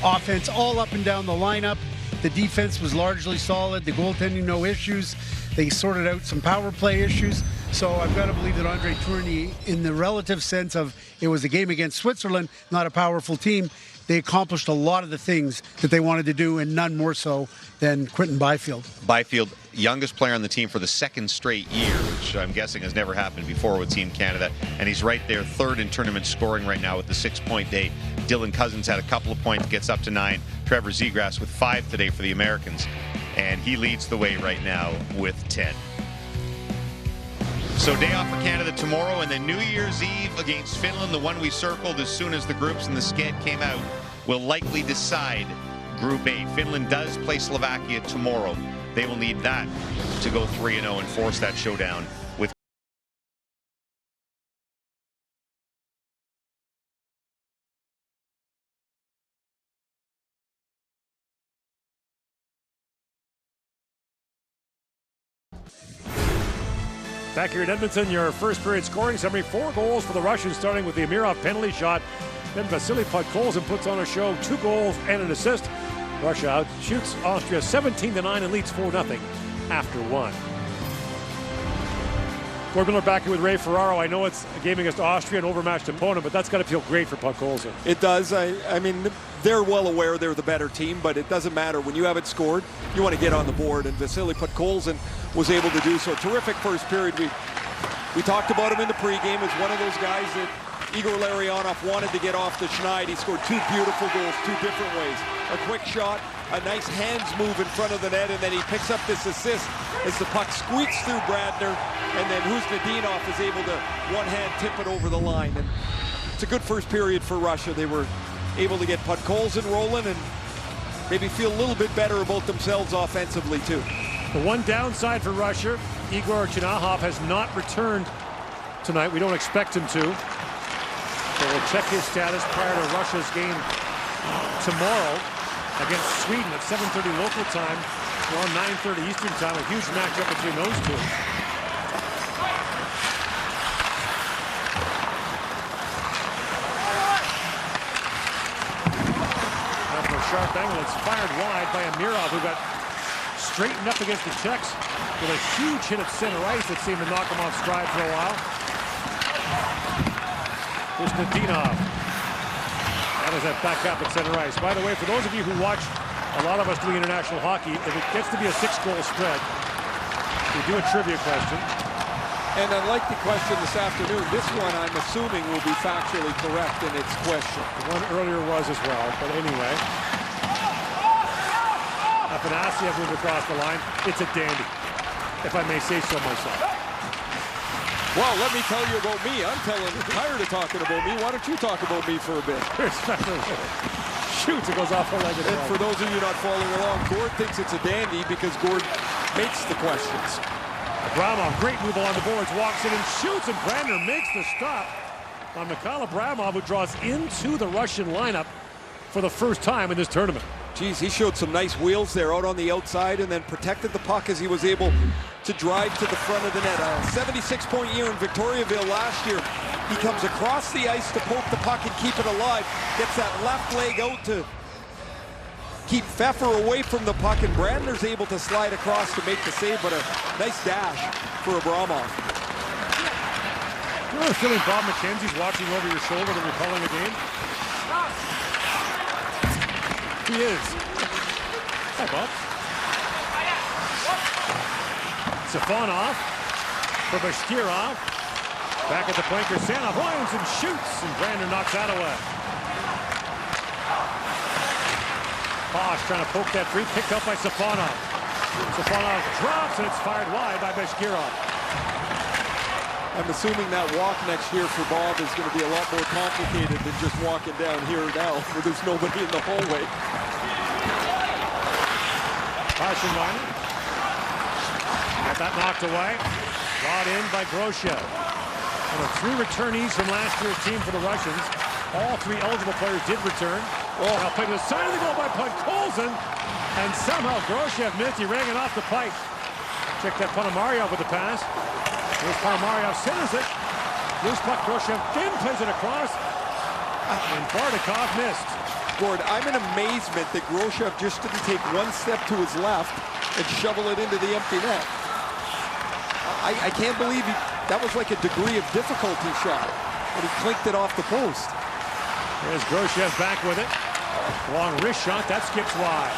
offense all up and down the lineup. The defense was largely solid. The goaltending, no issues. They sorted out some power play issues. So I've got to believe that Andre Tourigny, in the relative sense of it was a game against Switzerland, not a powerful team, they accomplished a lot of the things that they wanted to do, and none more so than Quentin Byfield. Byfield, youngest player on the team for the 2nd straight year, which I'm guessing has never happened before with Team Canada. And he's right there, 3rd in tournament scoring right now with the 6-point day. Dylan Cousins had a couple of points, gets up to 9. Trevor Zegras with 5 today for the Americans. And he leads the way right now with 10. So day off for Canada tomorrow, and then New Year's Eve against Finland, the one we circled as soon as the groups and the sked came out, will likely decide Group A. Finland does play Slovakia tomorrow. They will need that to go 3-0 and force that showdown with Back here in Edmonton, your first period scoring summary. 4 goals for the Russians, starting with the Amirov penalty shot. Then Vasily Podkolzin puts on a show, 2 goals and an assist. Russia outshoots Austria 17-9 and leads 4-0 after 1. Gord Miller back here with Ray Ferraro. I know it's a game against Austria, an overmatched opponent, but that's got to feel great for Podkolzin. It does. I mean, they're well aware they're the better team, but it doesn't matter. When you have it scored, you want to get on the board, and Vasily Podkolzin was able to do so. Terrific first period. We talked about him in the pregame as one of those guys that Igor Larionov wanted to get off the schneid. He scored 2 beautiful goals, 2 different ways. A quick shot, a nice hands move in front of the net, and then he picks up this assist as the puck squeaks through Bradner, and then Huznadinov is able to one-hand tip it over the line. And it's a good first period for Russia. They were able to get Podkolzin rolling and maybe feel a little bit better about themselves offensively, too. The one downside for Russia, Igor Chernyakov has not returned tonight. We don't expect him to. So we'll check his status prior to Russia's game tomorrow against Sweden at 7:30 local time. We're on 9:30 Eastern time. A huge matchup between those two. After a sharp angle, it's fired wide by Amirov, who got straightened up against the Czechs with a huge hit at center ice that seemed to knock him off stride for a while. Huznadinov. That is that back up at center ice. By the way, for those of you who watch a lot of us doing international hockey, if it gets to be a 6-goal spread, we do a trivia question. And unlike the question this afternoon, this one I'm assuming will be factually correct in its question. The one earlier was as well, but anyway. Afanasyev moved across the line. It's a dandy, if I may say so myself. Well, let me tell you about me. I'm tired of talking about me. Why don't you talk about me for a bit? Shoots, it goes off the leg. And for those of you not following along, Gord thinks it's a dandy because Gord makes the questions. Abramov, great move along the boards, walks in and shoots, and Brandner makes the stop on Mikhail Abramov, who draws into the Russian lineup for the first time in this tournament. Geez, he showed some nice wheels there out on the outside and then protected the puck as he was able to drive to the front of the net. A 76-point year in Victoriaville last year. He comes across the ice to poke the puck and keep it alive. Gets that left leg out to keep Pfeffer away from the puck, and Brandner's able to slide across to make the save, but a nice dash for Abramov. You know the feeling Bob McKenzie's watching over your shoulder when you're calling a game? He is. Hi, Bob. Safonov for Bashkirov. Back at the point, Kirsanov lines and shoots, and Brandner knocks that away. Bosch trying to poke that free, picked up by Safonov. Safonov drops, and it's fired wide by Bashkirov. I'm assuming that walk next year for Bob is going to be a lot more complicated than just walking down here now, where there's nobody in the hallway. Paschenweiner. Got that knocked away. Brought in by Groshev. One of 3 returnees from last year's team for the Russians. All 3 eligible players did return. Now played to the side of the goal by Podkolzin. And somehow Groshev missed. He rang it off the pipe. Check that Ponomaryov with the pass. Here's Ponomaryov, centers it. Loose puck, Groshev then plays it across. And Bardakov missed. Gord, I'm in amazement that Groshev just didn't take 1 step to his left and shovel it into the empty net. I can't believe that was like a degree of difficulty shot, and he clinked it off the post. There's Groshev back with it. Long wrist shot, that skips wide.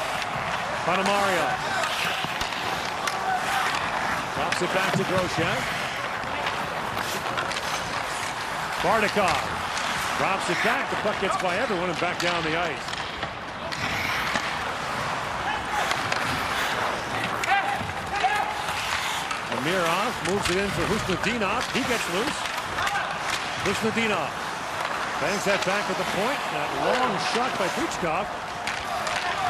Ponomaryov drops it back to Groshev. Bardakov drops it back. The puck gets by everyone and back down the ice. Amirov moves it in for Huznadinov. He gets loose. Huznadinov bangs that back at the point. That long shot by Bichkov.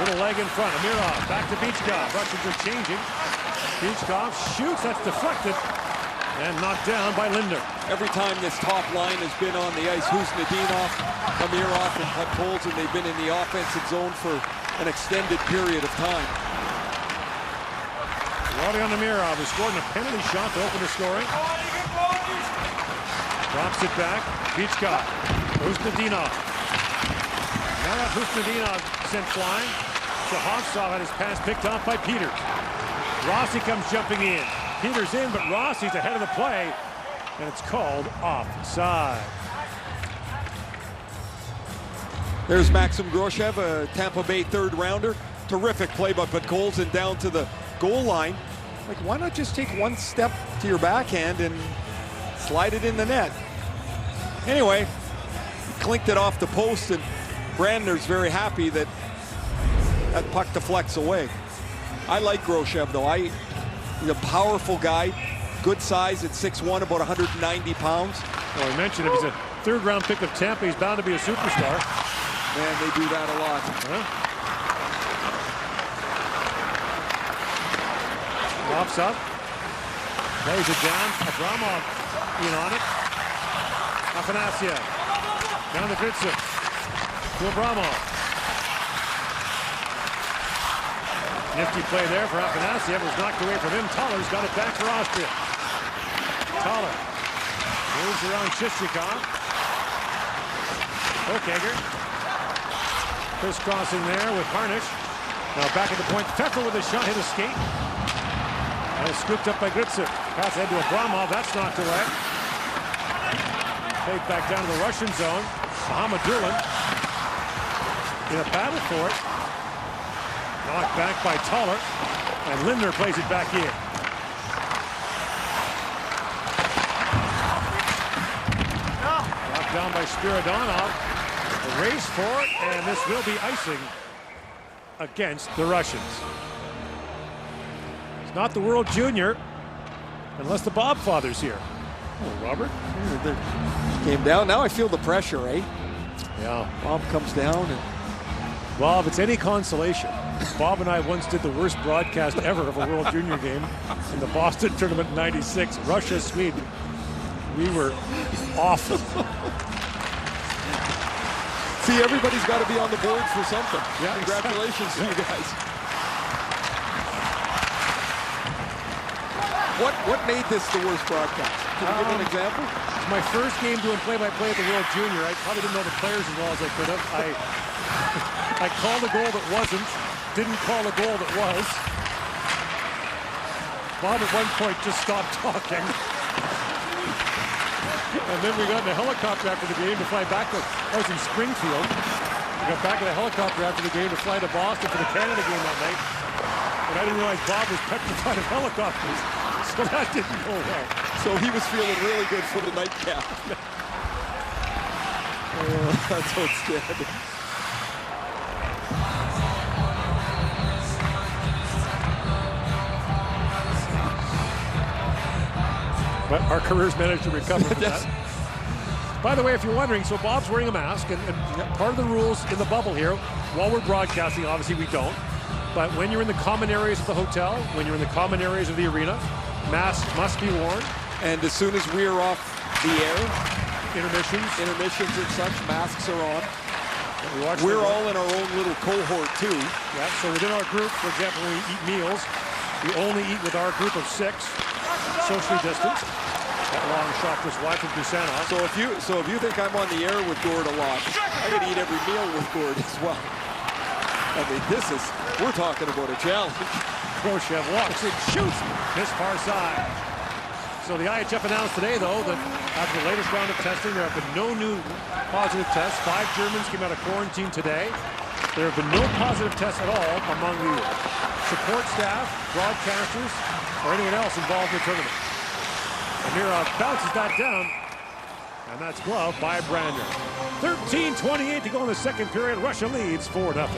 Little leg in front. Amirov back to Bichkov. Russians are changing. Bichkov shoots. That's deflected. And knocked down by Linder. Every time this top line has been on the ice, Huznadinov, Amirov, and Podkolzin, they've been in the offensive zone for an extended period of time. Florian Namirov has scored a penalty shot to open the scoring. Drops it back. Bichka. Husnudinov. Now that Husnudinov sent flying. Shahovtsov had his pass picked off by Peters. Rossi comes jumping in. Peters in, but Rossi's ahead of the play. And it's called offside. There's Maxim Groshev, a Tampa Bay third rounder. Terrific play by Podkolzin down to the goal line. Like, why not just take one step to your backhand and slide it in the net? Anyway, he clinked it off the post, and Brandner's very happy that that puck deflects away. I like Groshev, though. He's a powerful guy, good size at 6'1", about 190 pounds. Well, I mentioned if he's a third-round pick of Tampa, he's bound to be a superstar. Man, they do that a lot. Drops up, plays it down. Abramov in on it. Afanasyev down to Gritsa to Abramov. Nifty play there for Afanasyev. Was knocked away from him. Toller's got it back for Austria. Toller moves around Chistrikov. Hokager crisscrossing there with Harnish. Now back at the point. Pfeffer with a shot, hit a skate. And it's scooped up by Gritzer. Pass ahead to Abramov. That's knocked away. Played back down to the Russian zone. Mohamedulin in a battle for it. Knocked back by Toller. And Lindner plays it back in. Knocked down by Spiridonov. The race for it, and this will be icing against the Russians. It's not the World Junior unless the Bob father's here. Oh, Robert. Came down. Now I feel the pressure, eh? Yeah. Bob comes down. And Well, if it's any consolation, Bob and I once did the worst broadcast ever of a World Junior game in the Boston tournament in '96, Russia, Sweden. We were awful. See, everybody's got to be on the board for something. Yeah, congratulations to you guys. What made this the worst broadcast? Can you give an example? It's my first game doing play-by-play at the World Junior. I probably didn't know the players as well as I could have. I called a goal that wasn't, didn't call a goal that was. Bob at one point just stopped talking. And then we got in a helicopter after the game to fly back to, I was in Springfield. We got back in a helicopter after the game to fly to Boston for the Canada game that night. And I didn't realize Bob was petrified of helicopters. So that didn't go well. So he was feeling really good for the nightcap. That's outstanding. But our careers managed to recover from that. By the way, if you're wondering, so Bob's wearing a mask, and part of the rules in the bubble here, while we're broadcasting, obviously we don't, but when you're in the common areas of the hotel, when you're in the common areas of the arena, masks must be worn. And as soon as we're off the air, intermissions and such, masks are on. We're all in our own little cohort too. Yeah, so within our group, for example, when we eat meals, we only eat with our group of 6, socially distanced. That long shot was wide from Kusanov. So if you think I'm on the air with Gord a lot, I gotta eat every meal with Gord as well. I mean, we're talking about a challenge. Groshev walks and shoots this far side. So the IIHF announced today, though, that after the latest round of testing, there have been no new positive tests. 5 Germans came out of quarantine today. There have been no positive tests at all among the support staff, broadcasters, or anyone else involved in the tournament. Amirov bounces that down, and that's gloved by Brandner. 13:28 to go in the second period. Russia leads 4-0.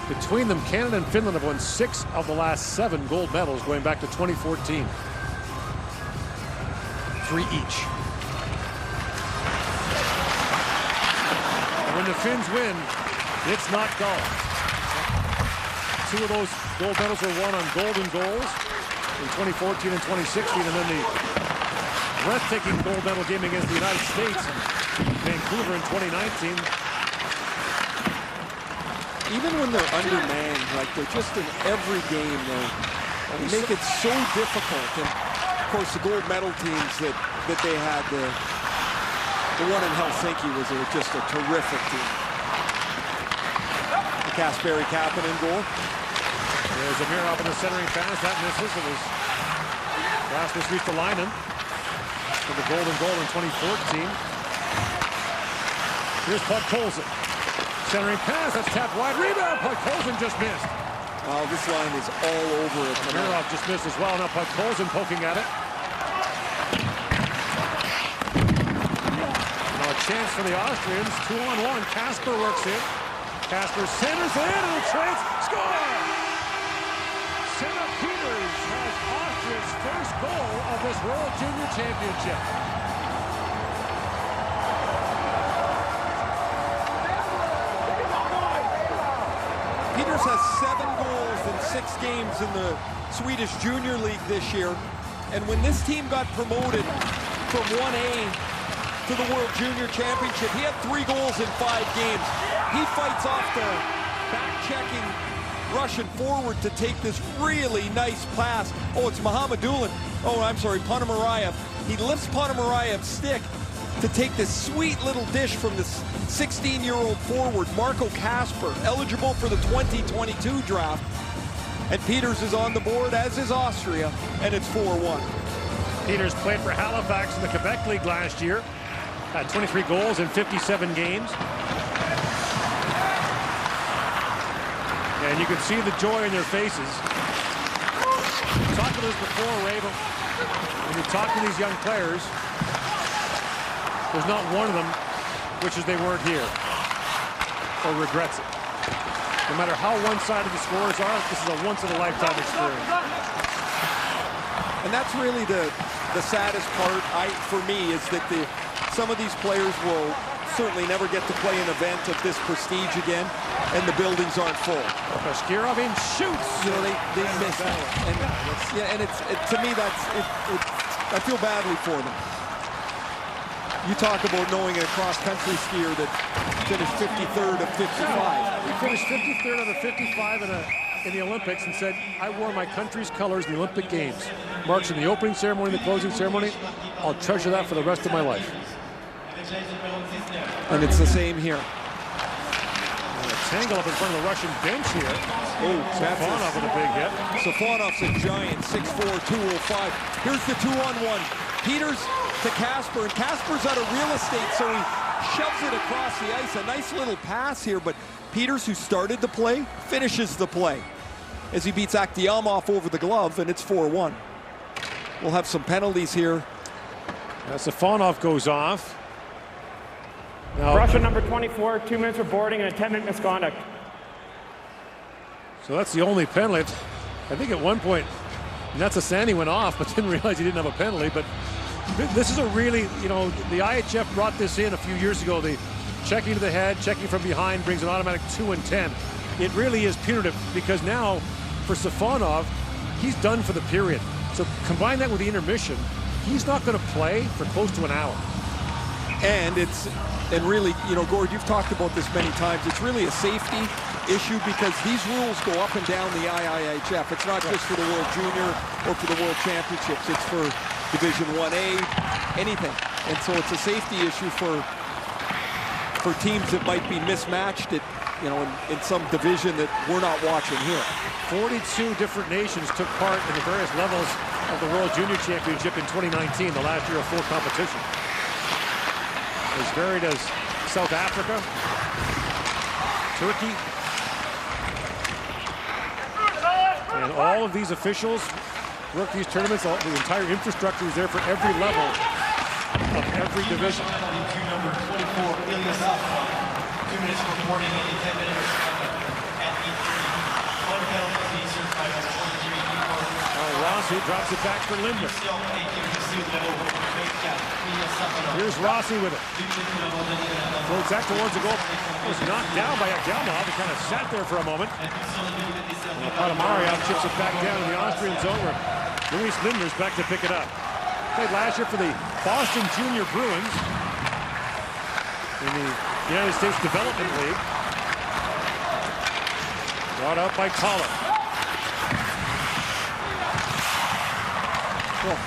Between them, Canada and Finland have won 6 of the last 7 gold medals going back to 2014. 3 each. And when the Finns win, it's not golf. 2 of those gold medals were won on golden goals in 2014 and 2016, and then the breathtaking gold medal game against the United States in Vancouver in 2019. even when they're undermanned, like they're just in every game, they make it so difficult. And of course, the gold medal teams that they had, the one in Helsinki was just a terrific team. The Kasperi Kapanen goal. There's Amirov in the centering pass. That misses. It was Rasmus Ristolainen for the golden goal in 2014. Here's Podkolzin. Centering pass. That's tapped wide. Rebound. Podkolzin just missed. Wow, this line is all over it. Amirov just missed as well. Now Podkolzin poking at it. Now a chance for the Austrians. 2-on-1. Kasper works in. Kasper centers in and Trent score! Senna Peters has Austria's first goal of this World Junior Championship. Peters has 7 goals in 6 games in the Swedish Junior League this year. And when this team got promoted from 1A to the World Junior Championship, he had 3 goals in 5 games. He fights off the back-checking Russian forward to take this really nice pass. Oh, it's Mohamedulin. Oh, I'm sorry, Ponomarayev. He lifts Ponomarayev's stick to take this sweet little dish from this 16-year-old forward, Marco Kasper, eligible for the 2022 draft. And Peters is on the board, as is Austria, and it's 4-1. Peters played for Halifax in the Quebec League last year. Had 23 goals in 57 games. And you can see the joy in their faces. We talked about this before, Ray, but when you talk to these young players, there's not one of them wishes they weren't here or regrets it. No matter how one-sided the scores are, this is a once-in-a-lifetime experience. And that's really the saddest part for me is that some of these players will certainly never get to play an event of this prestige again, and the buildings aren't full. Pashkirov in shoots. You know, they miss it. And to me, I feel badly for them. You talk about knowing a cross-country skier that finished 53rd of 55. He finished 53rd out of 55 in the Olympics and said, I wore my country's colors in the Olympic Games. Marks in the opening ceremony, the closing ceremony. I'll treasure that for the rest of my life. And it's the same here. Tangle up in front of the Russian bench here. Oh, Safonov with a big hit. Safonov's a giant, 6'4", 205. Here's the 2-on-1. Peters to Kasper, and Kasper's out of real estate, so he shoves it across the ice. A nice little pass here, but Peters, who started the play, finishes the play as he beats Akhtiamov over the glove, and it's 4-1. We'll have some penalties here. Safonov goes off. Now, Russia number 24, 2 minutes for boarding and a 10-minute misconduct. So that's the only penalty. I think at one point, Netsasani went off, but didn't realize he didn't have a penalty. But this is a really, you know, the IIHF brought this in a few years ago. The checking to the head, checking from behind brings an automatic 2 and 10. It really is punitive because now, for Safonov, he's done for the period. So combine that with the intermission, he's not going to play for close to an hour. And really, you know, Gord, you've talked about this many times. It's really a safety issue because these rules go up and down the IIHF. It's not just for the World Junior or for the World Championships. It's for Division 1A, anything. And so it's a safety issue for teams that might be mismatched at, you know, in some division that we're not watching here. 42 different nations took part in the various levels of the World Junior Championship in 2019, the last year of full competition. As varied as South Africa, Turkey, and all of these officials work these tournaments. The entire infrastructure is there for every level of every division. Number 24, Ilyasov, 2 minutes for boarding and a 10-minute misconduct at 8:30. One penalty to be certified by the 43 people. Rossi drops it back for Lindner. Here's Rossi with it. Floats that towards the goal. Was knocked down by Akhtiamov. He kind of sat there for a moment. Ponomarayev chips it back down in the Austrian zone where Luis Lindner's back to pick it up. Played last year for the Boston Junior Bruins in the United States Development League. Brought out by Collar. Well,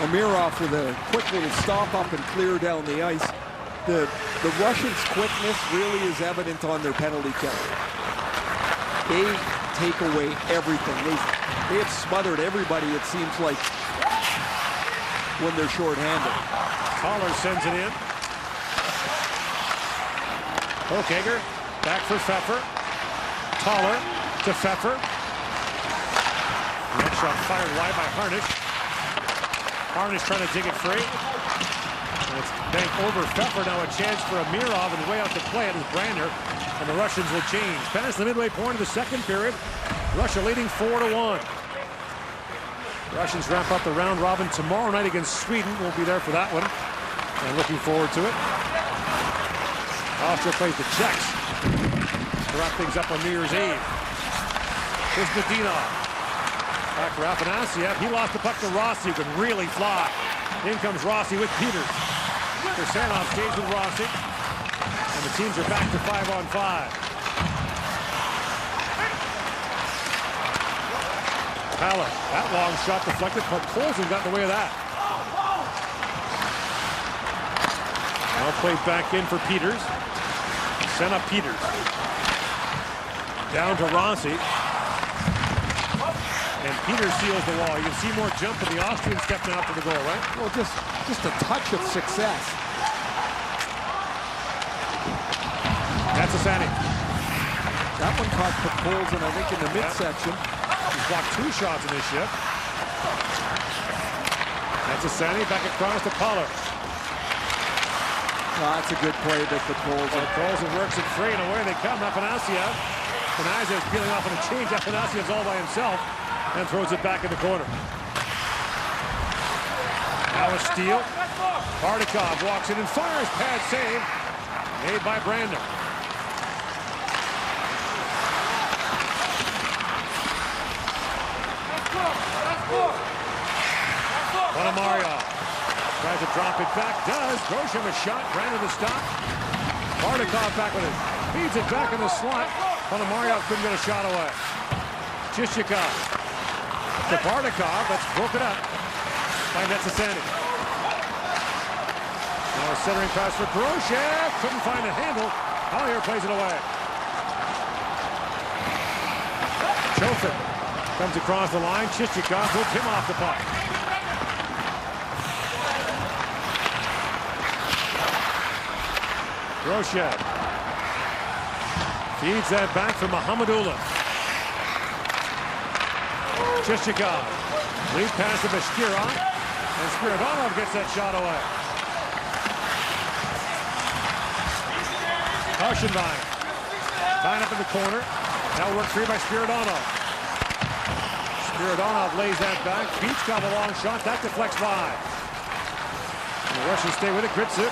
Amirov with a quick little stop up and clear down the ice. The Russians' quickness really is evident on their penalty kill. They take away everything. They have smothered everybody, it seems like, when they're shorthanded. Collar sends it in. Hochhager back for Pfeffer. Collar to Pfeffer. Next shot fired wide by Harnish. Harnish trying to dig it free. And it's banked over Pfeffer. Now a chance for Amirov, and way out to play it is Brander. And the Russians will change. Past the midway point of the second period. Russia leading 4-1. Russians wrap up the round robin tomorrow night against Sweden. We'll be there for that one. And looking forward to it. Austria plays the Czechs to wrap things up on New Year's Eve. Here's Medinov. Back for Afanasiev. He lost the puck to Rossi, who can really fly. In comes Rossi with Peters. Kursanov stays with Rossi. And the teams are back to 5-on-5. Pala, that long shot deflected, but Colson got in the way of that. Now played back in for Peters. Sent up Peters. Down to Rossi. And Peters seals the wall. You can see more jump in the Austrian step now for the goal, right? Well, just a touch of success. That's a Sani. That one caught Colson, I think, in the midsection. He's blocked 2 shots in this shift. That's a Sani back across to Pollard. That's a good play by Colson. Colson works it free, and away they come. Afanasiev. Afanasiev's peeling off on a change. Afanasiev's all by himself and throws it back in the corner. Now a steal. Bardakov walks in and fires. Pad save made by Brandon. Ponomaryov tries to drop it back. Does. Grosjean a shot. Brandon the stop. Bardakov back with it. Feeds it back in the slot. Ponomaryov couldn't get a shot away. Chichikov to Bardakov. That's broken up by Netsasani. Now a centering pass for Grosjean. Couldn't find a handle. Collier plays it away. Chofin comes across the line. Chichikov took him off the puck. Grosjean feeds that back for Mahamadullah. Chichikov lead pass to Bashkirov, and Spiridonov gets that shot away. Kaushenbein tying up in the corner. Now worked free by Spiridonov. Spiridonov lays that back. Beachkov a long shot. That deflects by. And the Russians stay with it. Grits it.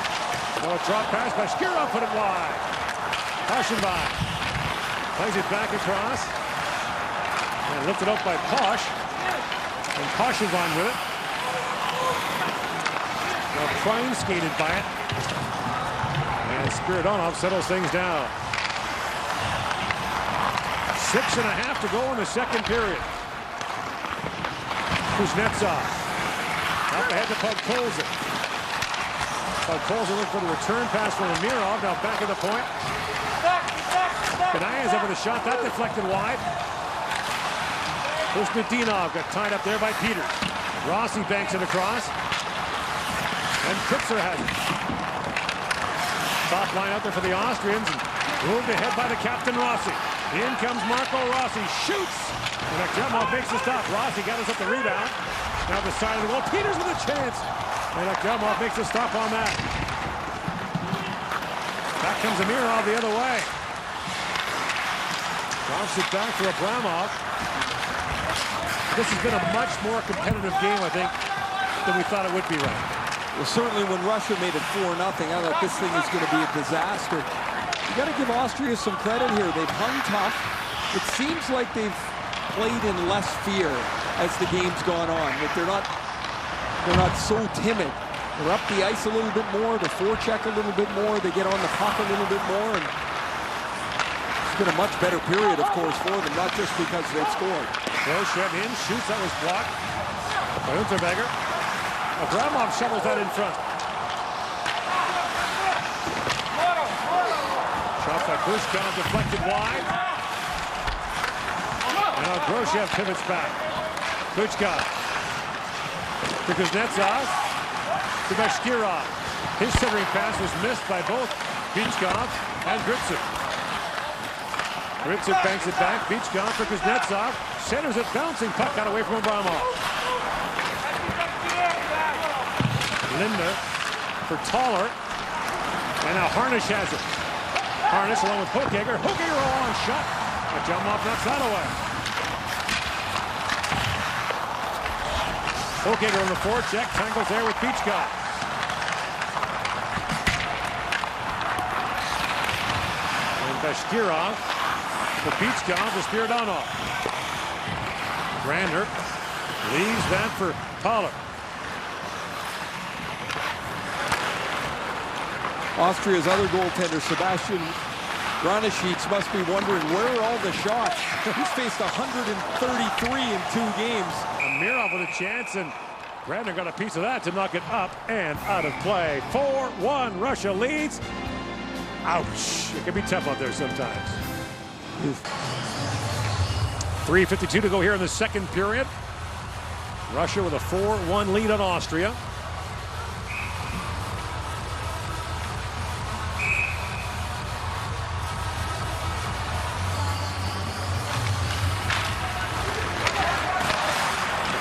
Well, a drop pass by Bashkirov, put it wide. Kaushenbein plays it back across. And lifted up by Posh. And Kaushenbein with it. Now Prime skated by it. And Spiridonov settles things down. 6.5 to go in the second period. Kuznetsov up ahead to Podkolzin. Podkolzin looking for the return pass from Amirov. Now back at the point. Kanaya's up with a shot. That deflected wide. Kuznetsov got tied up there by Peters. Rossi banks it across. And Kutzer has it. Top line out there for the Austrians. Moved ahead by the captain Rossi. In comes Marco Rossi. Shoots. And Akhtemov makes the stop. Rossi got us at the rebound. Now the side of the goal. Peters with a chance. And Akhtemov makes a stop on that. Back comes Amirov the other way. Drops it back for Abramov. This has been a much more competitive game, I think, than we thought it would be, right? Well, certainly when Russia made it 4-0, I thought this thing was going to be a disaster. You got to give Austria some credit here. They've hung tough. It seems like they've played in less fear as the game's gone on. That they're not so timid. They're up the ice a little bit more. They forecheck a little bit more. They get on the puck a little bit more. And it's been a much better period, of course, for them, not just because they've scored. Groshchev in, shoots, that was blocked by Unterweger. Abramov shovels that in front. Shot by Bushkov deflected wide. And now Groshchev pivots back. Bushkov to Kuznetsov to Bashkirov. His centering pass was missed by both Bichkov and Gritsuk. Gritsuk banks it back. Bichkov for Kuznetsov. Centers it, bouncing puck got away from Abramov. Lindner for Taller. And now Harnish has it. Harnish along with Hokager. Hokager a long shot. But Jamov knocks that away. Hokager on the forecheck. Tangles there with Bichkov. And Bashkirov for Bichkov to Spiridonov. Grander leaves that for Taller. Austria's other goaltender, Sebastian Granishits, must be wondering where are all the shots. He's faced 133 in 2 games. Amirov with a chance, and Grander got a piece of that to knock it up and out of play. 4-1, Russia leads. Ouch. It can be tough out there sometimes. 3:52 to go here in the second period. Russia with a 4-1 lead on Austria.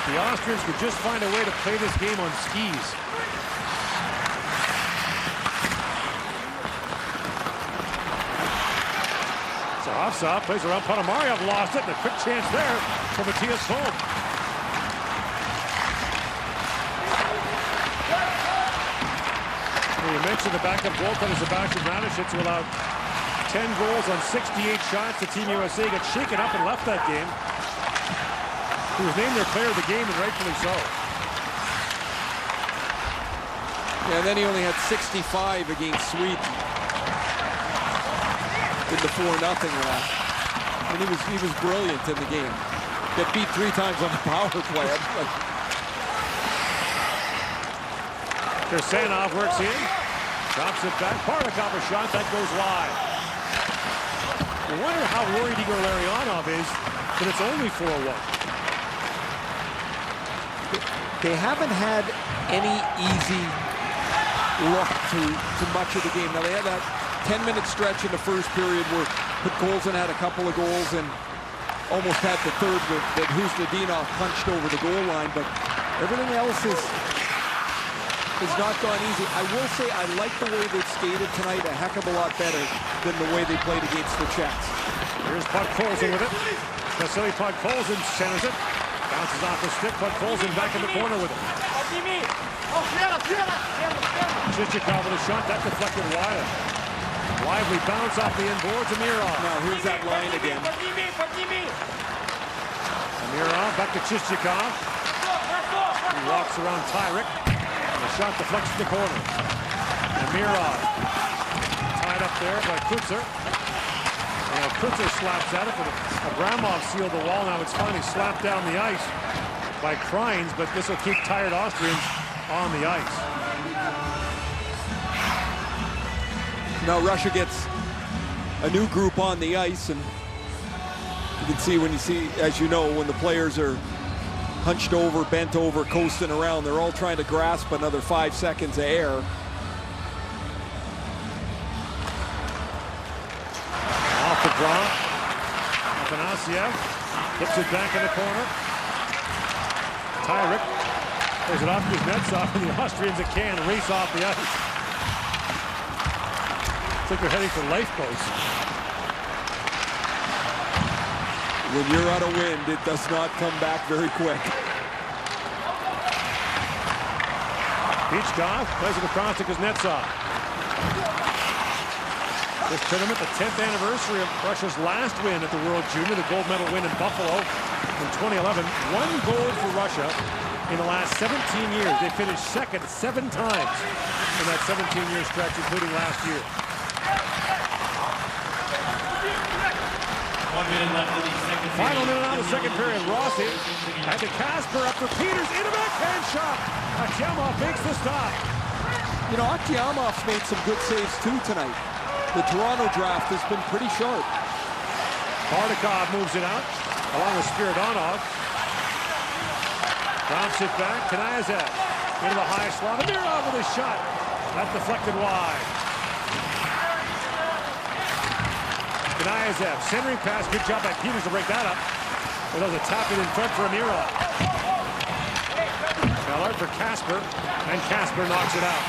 The Austrians could just find a way to play this game on skis. Offside plays around. Ponomarev lost it, and a quick chance there for Matthias Holm. You mentioned the backup goaltender Sebastian Granishits, who allowed 10 goals on 68 shots. The Team USA got shaken up and left that game. He was named their player of the game, and rightfully so. Yeah, and then he only had 65 against Sweden in the 4-0 run. And he was brilliant in the game. Got beat 3 times on the power play. Kirsanov works in, drops it back. Parnikov a shot that goes wide. I wonder how worried Igor Larionov is that it's only 4-1. They haven't had any easy look to much of the game. Now they had that 10-minute stretch in the first period where Podkolzin had a couple of goals and almost had the third that Huznadinov punched over the goal line, but everything else has not gone easy. I will say I like the way they've skated tonight a heck of a lot better than the way they played against the Czechs. Here's Podkolzin with it. Vasily Podkolzin centers it. Bounces off the stick. Podkolzin back in the corner with it. Chichikov with a shot. That deflected wide. Lively bounce off the inboards. Amirov. Now here's that line again. Amirov back to Chichikov. He walks around Tyrick. And the shot deflects to the corner. Amirov tied up there by Kutzer. Kutzer slaps at it, but Abramov sealed the wall. Now it's finally slapped down the ice by Kreins, but this will keep tired Austrians on the ice. Now Russia gets a new group on the ice, and you can see as you know, when the players are hunched over, bent over, coasting around, they're all trying to grasp another 5 seconds of air. Off the draw. Afanasiev hits it back in the corner. Tyrick plays it off Kuznetsov, and the Austrians can race off the ice. It's like they're heading for lifeboats. When you're out of wind, it does not come back very quick. Bichkov plays it across to Kuznetsov. This tournament, the 10th anniversary of Russia's last win at the World Junior, the gold medal win in Buffalo in 2011. 1 goal for Russia in the last 17 years. They finished second 7 times in that 17-year stretch, including last year. minute left in the second period. Final minute out of the second period. Rossi and to Casper up for Peters. In a backhand shot. Akyemov makes the stop. You know, Akyamov's made some good saves too tonight. The Toronto draft has been pretty sharp. Bardakov moves it out along with Spiridonov. Drops it back. Kniazev into the high slot. Amirov with a shot. That deflected wide. Kniazev centering pass. Good job by Peters to break that up. It was a tap it in front for Amirov. Ballard for Casper, and Casper knocks it out.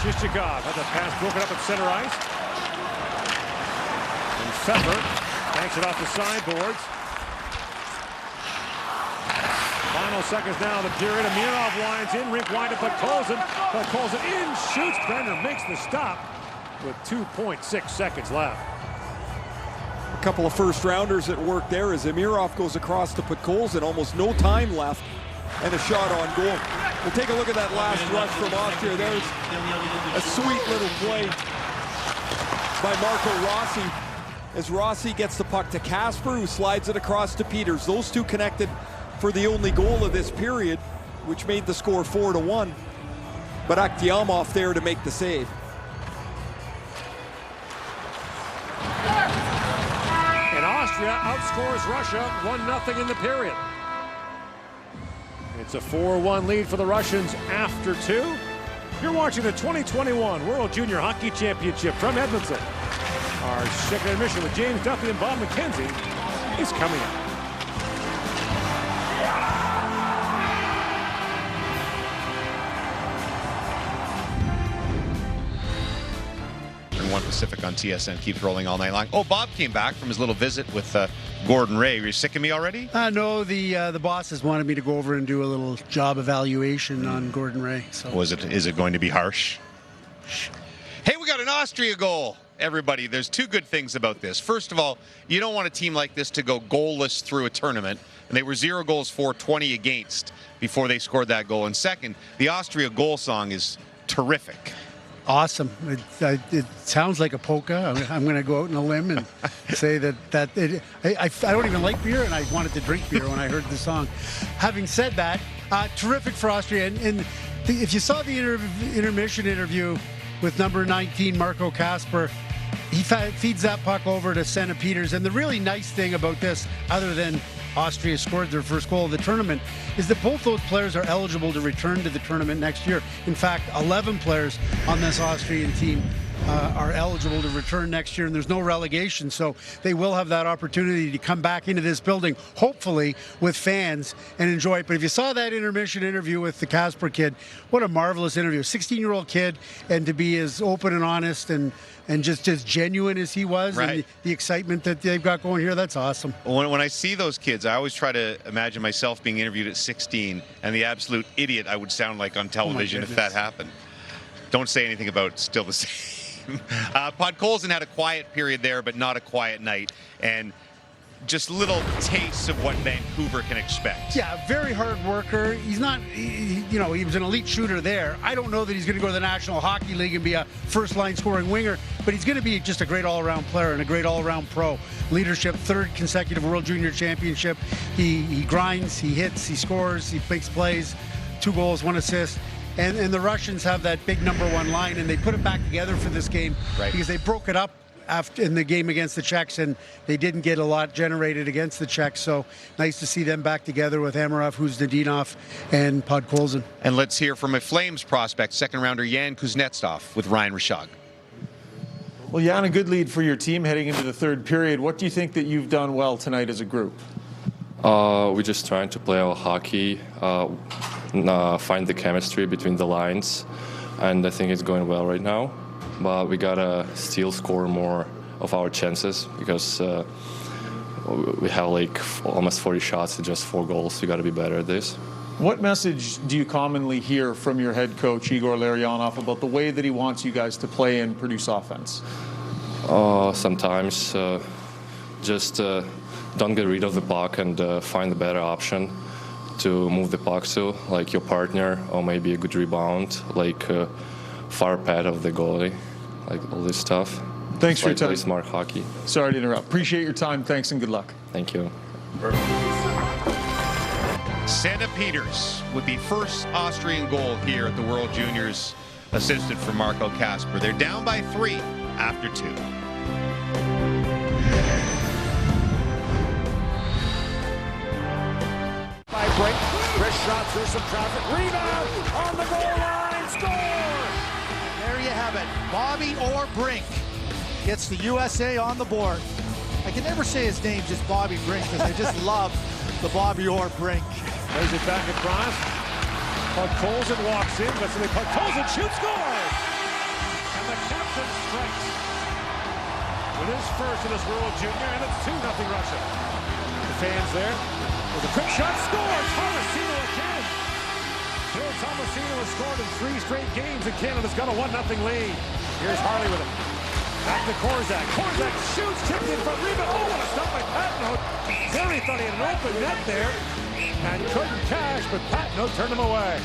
Shishikov had the pass broken up at center ice. And Pfeffer banks it off the sideboards. Final seconds now of the period. Amirov winds in, rink wind up, but Podkolzin in, shoots. Brenner makes the stop with 2.6 seconds left. A couple of first-rounders at work there as Amirov goes across to Podkolzin. Almost no time left, and a shot on goal. We'll take a look at that last rush from Austria. There's a sweet little play by Marco Rossi as Rossi gets the puck to Casper, who slides it across to Peters. Those two connected for the only goal of this period, which made the score 4-1. But Akyemov there to make the save. And Austria outscores Russia 1-0 in the period. It's a 4-1 lead for the Russians after 2. You're watching the 2021 World Junior Hockey Championship from Edmonton. Our second admission with James Duffy and Bob McKenzie is coming up. One Pacific on TSN keeps rolling all night long. Oh, Bob came back from his little visit with Gordon Ray. Are you sick of me already? No, the bosses wanted me to go over and do a little job evaluation on Gordon Ray. So Is it going to be harsh? Hey, we got an Austria goal. Everybody, there's two good things about this. First of all, you don't want a team like this to go goalless through a tournament. And they were 0 goals for, 20 against before they scored that goal. And second, the Austria goal song is terrific. Awesome. It sounds like a polka. I'm going to go out on a limb and say that I don't even like beer, and I wanted to drink beer when I heard the song. Having said that, terrific for Austria. And if you saw the intermission interview with number 19, Marco Casper, he feeds that puck over to Senna Peters. And the really nice thing about this, other than Austria scored their first goal of the tournament, is that both those players are eligible to return to the tournament next year. In fact, 11 players on this Austrian team are eligible to return next year, and there's no relegation, so they will have that opportunity to come back into this building, hopefully with fans, and enjoy it. But if you saw that intermission interview with the Casper kid, what a marvelous interview. 16-year-old kid, and to be as open and honest and just as genuine as he was, right, and the excitement that they've got going here, that's awesome. When I see those kids, I always try to imagine myself being interviewed at 16 and the absolute idiot I would sound like on television if that happened. Don't say anything about still the same. Podkolzin had a quiet period there, but not a quiet night. And just little tastes of what Vancouver can expect. Yeah, very hard worker. He's not, he was an elite shooter there. I don't know that he's going to go to the National Hockey League and be a first-line scoring winger, but he's going to be just a great all-around player and a great all-around pro. Leadership, 3rd consecutive World Junior Championship. He grinds, he hits, he scores, he makes plays. 2 goals, 1 assist. And the Russians have that big number 1 line, and they put it back together for this game, right, because they broke it up after in the game against the Czechs, and they didn't get a lot generated against the Czechs. So nice to see them back together with Amirov, Huzdadinov, and Podkolzin. And let's hear from a Flames prospect, second-rounder Jan Kuznetsov with Ryan Rishog. Well, Jan, a good lead for your team heading into the 3rd period. What do you think that you've done well tonight as a group? We're just trying to play our hockey, find the chemistry between the lines, and I think it's going well right now. But we gotta still score more of our chances because we have almost 40 shots and just 4 goals. We gotta be better at this. What message do you commonly hear from your head coach, Igor Larionov, about the way that he wants you guys to play and produce offense? Sometimes just don't get rid of the puck and find a better option to move the puck to, like your partner, or maybe a good rebound, like far pad of the goalie, like all this stuff. Thanks for your time. Play smart hockey. Sorry to interrupt. Appreciate your time. Thanks and good luck. Thank you. Santa Peters with the first Austrian goal here at the World Juniors, assisted from Marco Kasper. They're down by 3 after 2. By break, Chris shot through some traffic, rebound on the goal line, score! There you have it. Bobby Orr Brink gets the USA on the board. I can never say his name, just Bobby Brink, because I just love the Bobby Orr Brink. Plays it back across. Podkolzin walks in, but somebody Podkolzin shoots, scores! And the captain strikes with his first in his World Junior, and it's 2-0 Russia. The fans there. With a quick shot, scores! Tomasino again! Phil Tomasino has scored in 3 straight games, and Canada's got a 1-0 lead. Here's Harley with it. Back to Korzak. Korzak shoots, tipped in front, rebound. Oh, what a stop by Patnaud. Zeri thought he had an open net there and couldn't cash, but Patnaud turned him away.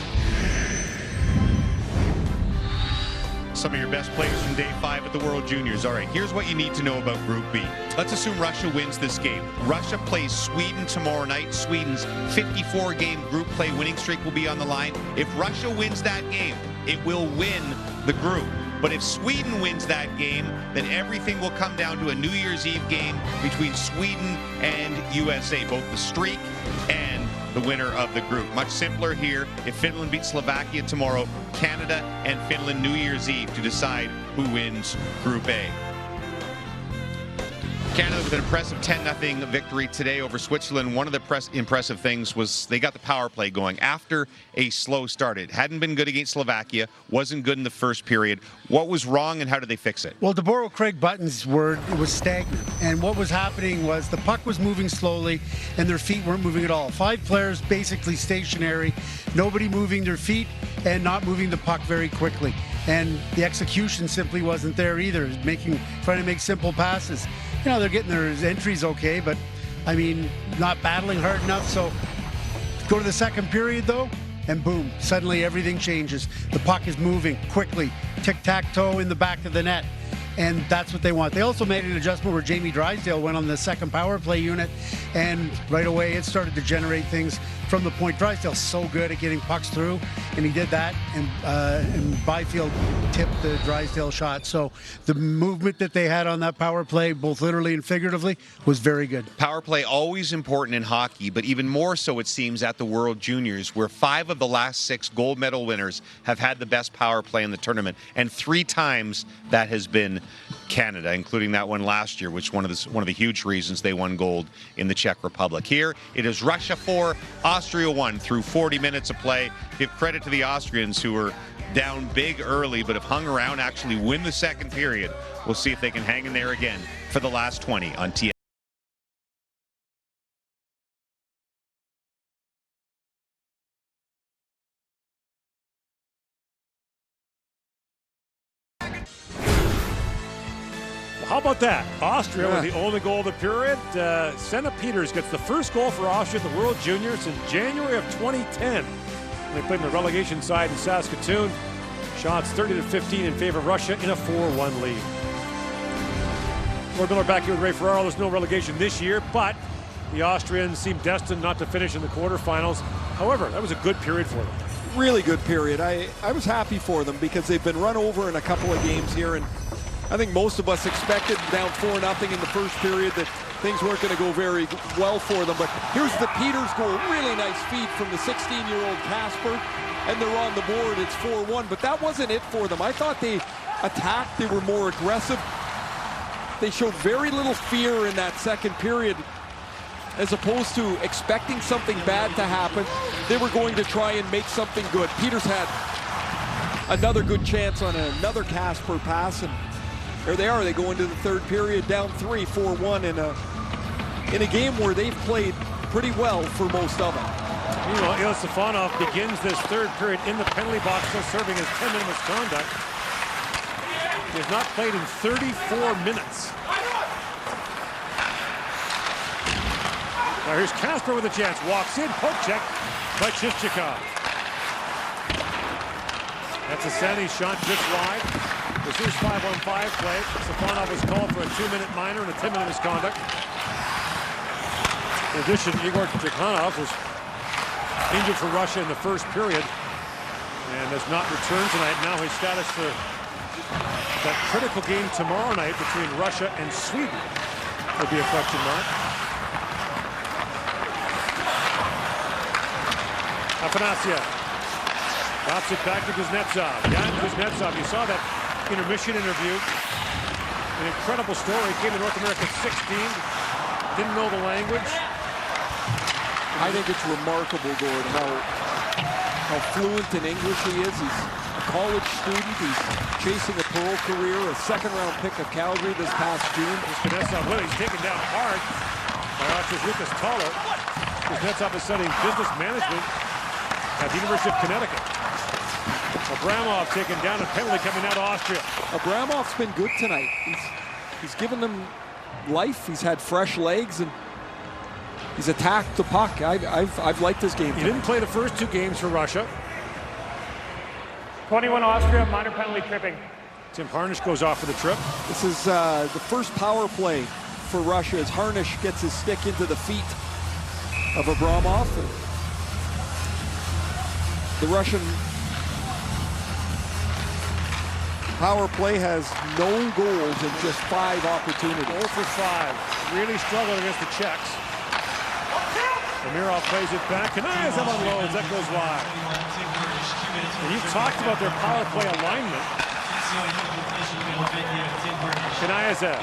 Some of your best plays from day 5 at the World Juniors. All right, here's what you need to know about Group B. Let's assume Russia wins this game. Russia plays Sweden tomorrow night. Sweden's 54-game group play winning streak will be on the line. If Russia wins that game, it will win the group. But if Sweden wins that game, then everything will come down to a New Year's Eve game between Sweden and USA, both the streak and the winner of the group. Much simpler here. If Finland beats Slovakia tomorrow, Canada and Finland New Year's Eve to decide who wins Group A. Canada with an impressive 10-0 victory today over Switzerland. One of the impressive things was they got the power play going after a slow start. It hadn't been good against Slovakia, wasn't good in the first period. What was wrong and how did they fix it? Well, to borrow Craig Button's word, it was stagnant. And what was happening was the puck was moving slowly and their feet weren't moving at all. 5 players basically stationary, nobody moving their feet and not moving the puck very quickly. And the execution simply wasn't there either, trying to make simple passes. You know, they're getting their entries okay, but I mean, not battling hard enough. So go to the second period though, and boom, suddenly everything changes. The puck is moving quickly, tic-tac-toe in the back of the net. And that's what they want. They also made an adjustment where Jamie Drysdale went on the second power play unit, and right away it started to generate things from the point. Drysdale's so good at getting pucks through, and he did that, and Byfield tipped the Drysdale shot. So the movement that they had on that power play, both literally and figuratively, was very good. Power play always important in hockey, but even more so it seems at the World Juniors, where 5 of the last 6 gold medal winners have had the best power play in the tournament, and 3 times that has been Canada, including that one last year, which one of the huge reasons they won gold in the Czech Republic. Here it is Russia 4, Austria 1 through 40 minutes of play. Give credit to the Austrians, who were down big early but have hung around, actually win the second period. We'll see if they can hang in there again for the last 20 on TN. How about that? Austria with the only goal of the period. Santa Peters gets the first goal for Austria at the World Juniors in January of 2010. They played in the relegation side in Saskatoon. Shots 30-15 in favor of Russia in a 4-1 lead. Lord Miller back here with Ray Ferraro. There's no relegation this year, but the Austrians seem destined not to finish in the quarterfinals. However, that was a good period for them. Really good period. I was happy for them because they've been run over in a couple of games here, and I think most of us expected down 4-0 in the first period that things weren't going to go very well for them. But here's the Peters goal. Really nice feed from the 16-year-old Kasper. And they're on the board. It's 4-1. But that wasn't it for them. I thought they attacked. They were more aggressive. They showed very little fear in that second period. As opposed to expecting something bad to happen, they were going to try and make something good. Peters had another good chance on another Kasper pass, and there they are. They go into the third period down 3, 4-1 in a game where they've played pretty well for most of it. Meanwhile, Ilya Stefanov begins this third period in the penalty box, still serving his 10-minute misconduct. He has not played in 34 minutes. Now here's Kasper with a chance. Walks in, poke check by Chichikov. That's a Sani shot just wide. This is 5-on-5 play. Stefanov was called for a 2-minute minor and a 10-minute misconduct. In addition, Igor Trekhanov was injured for Russia in the first period and has not returned tonight. Now his status for that critical game tomorrow night between Russia and Sweden would be a question mark. Afanasyev drops it back to Kuznetsov. Jan Kuznetsov, you saw that intermission interview. An incredible story. Came to North America at 16. Didn't know the language. I think it's remarkable, Gord, how fluent in English he is. He's a college student. He's chasing a pro career, a second-round pick of Calgary this past June. Kuznetsov, well, he's taken down hard by Austria's Lucas Thaler. Kuznetsov is studying business management at the University of Connecticut. Abramov taken down, a penalty coming out of Austria. Abramov's been good tonight. He's given them life. He's had fresh legs, and he's attacked the puck. I've liked this game. He didn't play the first 2 games for Russia. 21 Austria, minor penalty tripping. Tim Harnish goes off for the trip. This is the first power play for Russia as Harnish gets his stick into the feet of Abramov. The Russian power play has no goals in just 5 opportunities. 0 for 5. Really struggled against the Czechs. Amirov plays it back. Kanayev unloads. That goes wide. And you've talked about their power play alignment. Kanayev.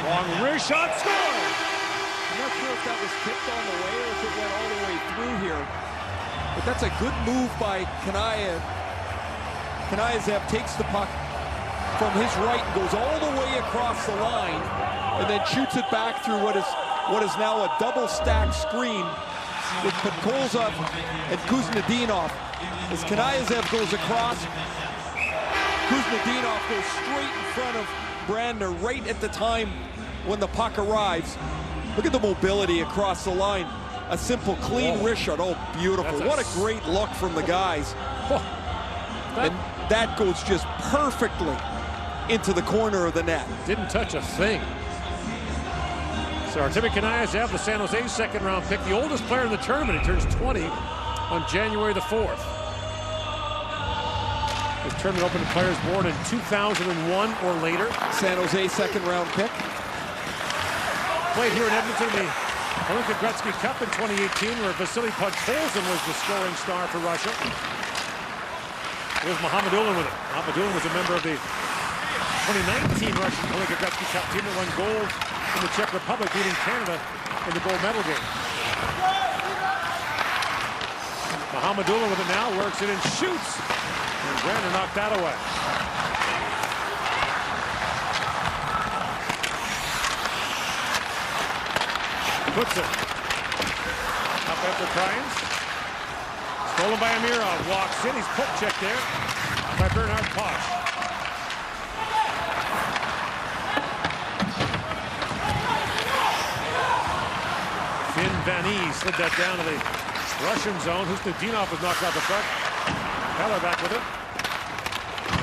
Long wrist shot. Score! I'm not sure if that was tipped on the way or if it went all the way through here. But that's a good move by Kanayev. Kanayev takes the puck from his right and goes all the way across the line and then shoots it back through what is now a double-stacked screen with Podkolzov and Kuznetsov. As Kanayev goes across, Kuznetsov goes straight in front of Brandner right at the time when the puck arrives. Look at the mobility across the line. A simple, clean wrist shot. Oh, beautiful. What a great look from the guys. And that goes just perfectly into the corner of the net. Didn't touch a thing. So Artemi Kanayev, the San Jose second-round pick, the oldest player in the tournament. He turns 20 on January the 4th. This tournament open to players born in 2001 or later. San Jose second-round pick. Played here in Edmonton in the Olympic Gretzky Cup in 2018, where Vasily Podkolzin was the scoring star for Russia. There's Mohamedulin with it. Mohamedulin was a member of the 2019 Russian Olympic Gretzky Cup team that won gold in the Czech Republic, beating Canada in the gold medal game. Mohamedulin with it now, works it and shoots. And Brandner knocked that away. Puts it up after Kryans. Stolen by Amirov. Walks in. He's poke checked there by Bernhard Posch. Finn Vanny slid that down to the Russian zone. Kuznetsov was knocked out the front. Heller back with it.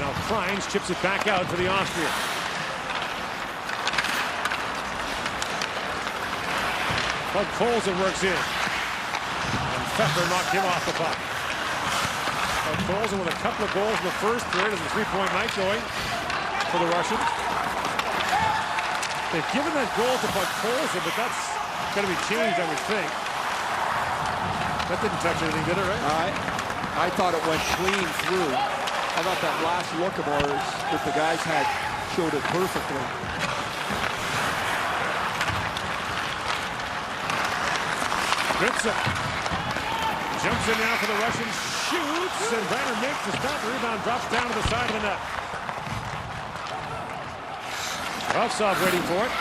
Now Kryans chips it back out for the Austrians. Podkolzin works in. And Pfeffer knocked him off the puck. Podkolzin with a couple of goals in the first period and the three-point night going for the Russians. They've given that goal to Podkolzin, but that's going to be changed, I would think. That didn't touch anything, did it, right? I thought it went clean through. I thought that last look of ours that the guys had showed it perfectly. Gritsa jumps in now for the Russians, shoots, and Brandner makes the stop. The rebound drops down to the side of the net. Rovsov waiting for it.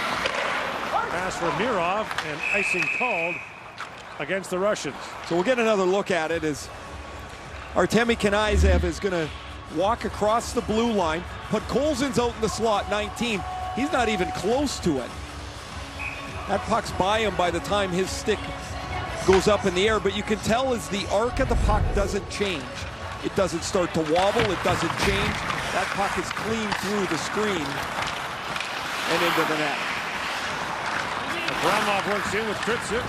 Pass for Mirov, and icing called against the Russians. So we'll get another look at it as Artemi Kanayev is going to walk across the blue line. Podkolzin's out in the slot, 19. He's not even close to it. That puck's by him by the time his stick goes up in the air, but you can tell as the arc of the puck doesn't change. It doesn't start to wobble, it doesn't change. That puck is clean through the screen and into the net. Abramov works in with Kritzer.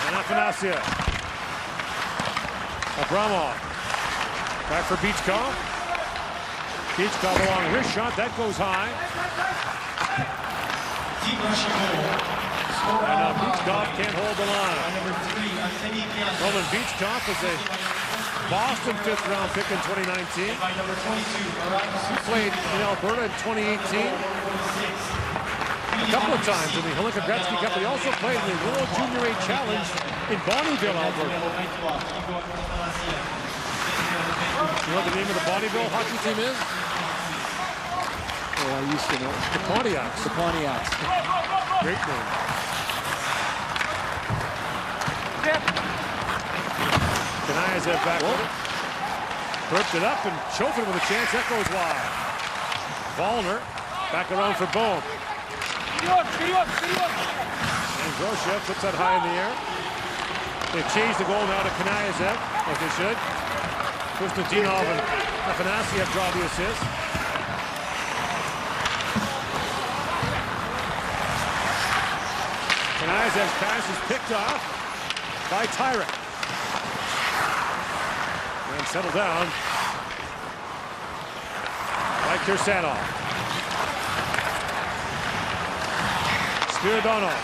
And Afanasiev. Abramov. Back for Beachcomb. Beachcomb along his shot. That goes high. And now Beachcomb can't hold the line. Roman Beachcomb is a Boston 5th round pick in 2019. He played in Alberta in 2018. A couple of times in the Hlinka Gretzky Cup. He also played in the World Junior A Challenge in Bonnyville, Alberta. You know what the name of the Bonnyville hockey team is? Oh, I used to know. The Pontiacs. The Pontiacs. Great name. Kanayev back with it. Perked it up and Chofin with a chance. That goes wide. Wallner back around for Bohm. And Groshev puts that high in the air. They've changed the goal now to Kanayev, like they should. Konstantinov and Afanasiev draw the assist. Kanayev's pass is picked off by Tyrek. And settled down by Kirsanov. Spiridonov.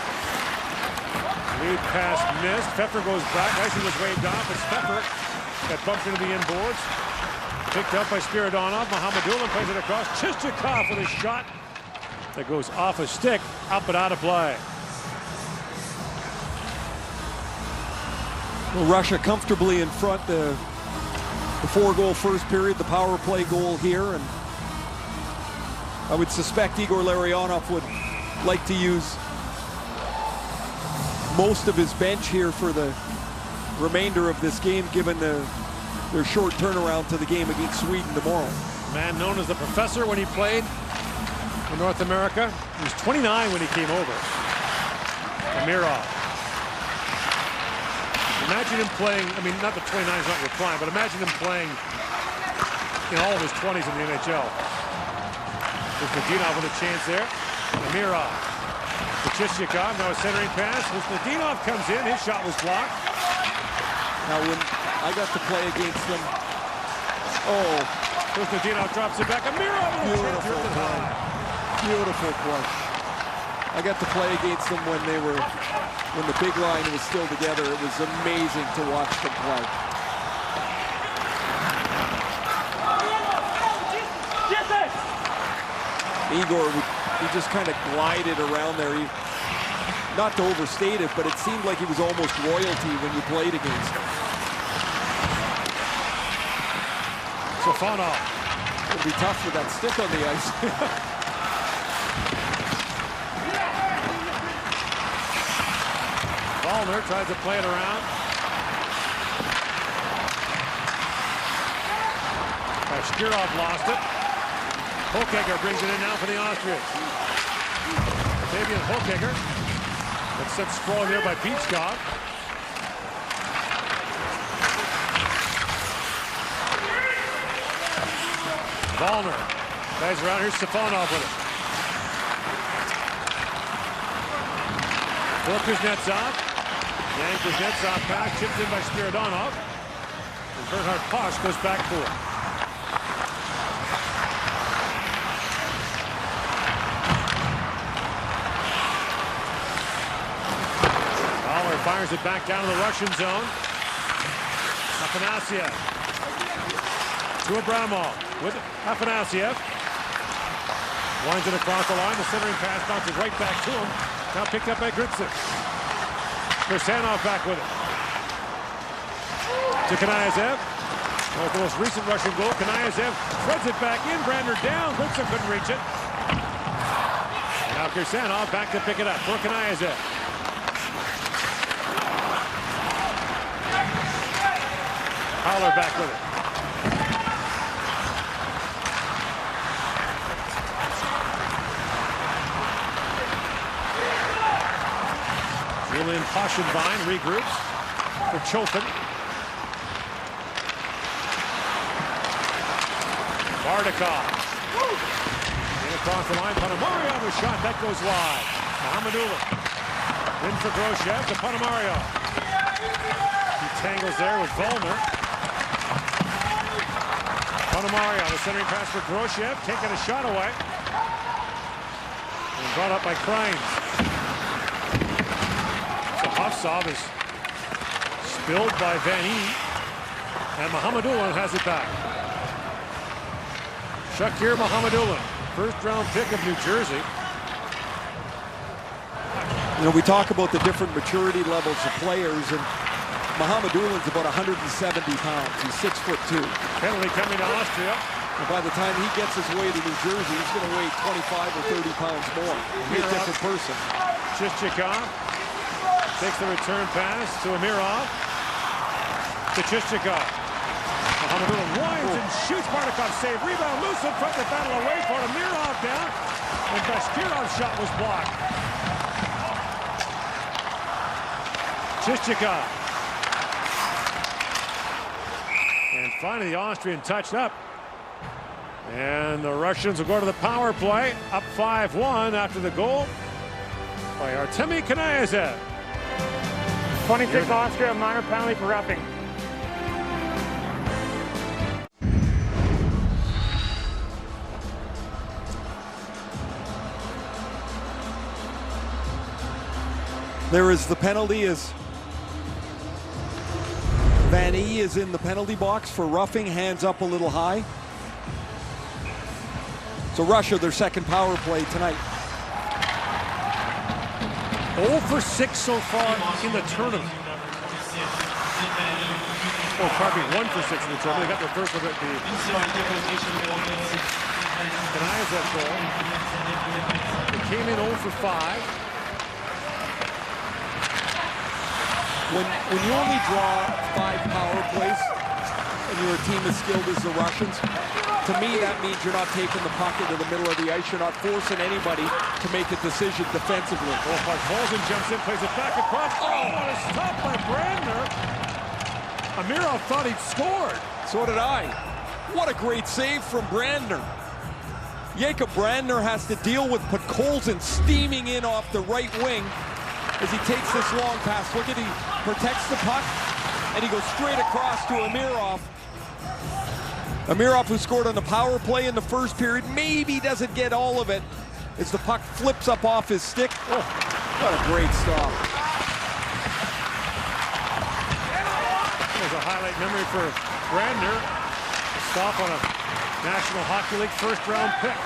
Lead pass missed. Pfeffer goes back. Icing was waved off as Pfeffer got bumped into the inboards. Picked up by Spiridonov. Mohamedulin plays it across. Chichikov with a shot that goes off a stick, up and out of play. Well, Russia comfortably in front. The 4-goal first period, the power play goal here, and I would suspect Igor Larionov would like to use most of his bench here for the remainder of this game, given their short turnaround to the game against Sweden tomorrow. Man known as the Professor when he played in North America. He was 29 when he came over. Amirov. Imagine him playing, I mean, not that 29 is not your prime, but imagine him playing in all of his 20s in the NHL. There's Nadinov with a chance there. Amirov. To Chichikov, now a centering pass. Nadinov comes in, his shot was blocked. Now when I got to play against them, Nadinov drops it back. Amirov with a chance drifted high. Beautiful play. I got to play against them when the big line was still together. It was amazing to watch them play. Igor, he just kind of glided around there. Not to overstate it, but it seemed like he was almost royalty when you played against him. Safonov. It'll be tough with that stick on the ice. Wallner tries to play it around. Shkirov lost it. Hochegger brings it in now for the Austrians. Fabian Hochegger. That's sent sprawling there by Beachcomb. Wallner. Guys around here. Safonov with it. Kuznetsov. And Kuznetsov pass chipped in by Spiridonov. And Bernhard Posch goes back for it. Fowler fires it back down to the Russian zone. Afanasiev. To Abramov with Afanasiev. Winds it across the line. The centering pass bounces right back to him. Now picked up by Gritsik. Kirsanov back with it. To Kanayev. Well, the most recent Russian goal. Kanayev threads it back in. Brandner down. Gritsik couldn't reach it. And now Kirsanov back to pick it up for Kanayev. Fowler back with it. Julian Poschenbein regroups for Chofin. Bardakov. In across the line, Panamario, the shot, that goes wide. Mahamadulin. In for Grosjev to Panamario. He tangles there with Volner. Panamario, the centering pass for Grosjev, taking a shot away. And brought up by Kreins. So Hafsov is spilled by Van Ee. And Mahamadulin has it back. Shakir Mahamadulin, first-round pick of New Jersey. You know, we talk about the different maturity levels of players, and Mahamadoulin's about 170 pounds. He's 6'2". Penalty coming to Austria. And by the time he gets his way to New Jersey, he's going to weigh 25 or 30 pounds more. He's a different person. Chichikov takes the return pass to Amirov. To Chichikov. Mahamadulin winds and shoots. Bardakov save. Rebound loose in front. The battle away for Amirov down. And Bashkirov's shot was blocked. Chichikov. And finally the Austrian touched up. And the Russians will go to the power play. Up 5-1 after the goal by Artemi Kanayev. 26 Austria, minor penalty for roughing. There is the penalty as Van Ee is in the penalty box for roughing, hands up a little high. So Russia, their second power play tonight. 0 for 6 so far in the tournament. Oh, pardon me, 1 for 6 in the tournament. They got their first one at the Kanayev goal. They came in 0 for 5. When you only draw 5 power plays and you're a team as skilled as the Russians, to me that means you're not taking the puck into the middle of the ice. You're not forcing anybody to make a decision defensively. Oh, Paulsen jumps in, plays it back across. Oh, what a stop by Brandner. Amirov thought he'd scored. So did I. What a great save from Brandner. Jacob Brandner has to deal with Podkolzin steaming in off the right wing as he takes this long pass. Look at, he protects the puck, and he goes straight across to Amirov. Amirov, who scored on the power play in the first period, maybe doesn't get all of it as the puck flips up off his stick. Oh, what a great stop. There's a highlight memory for Brandner. A stop on a National Hockey League first-round pick.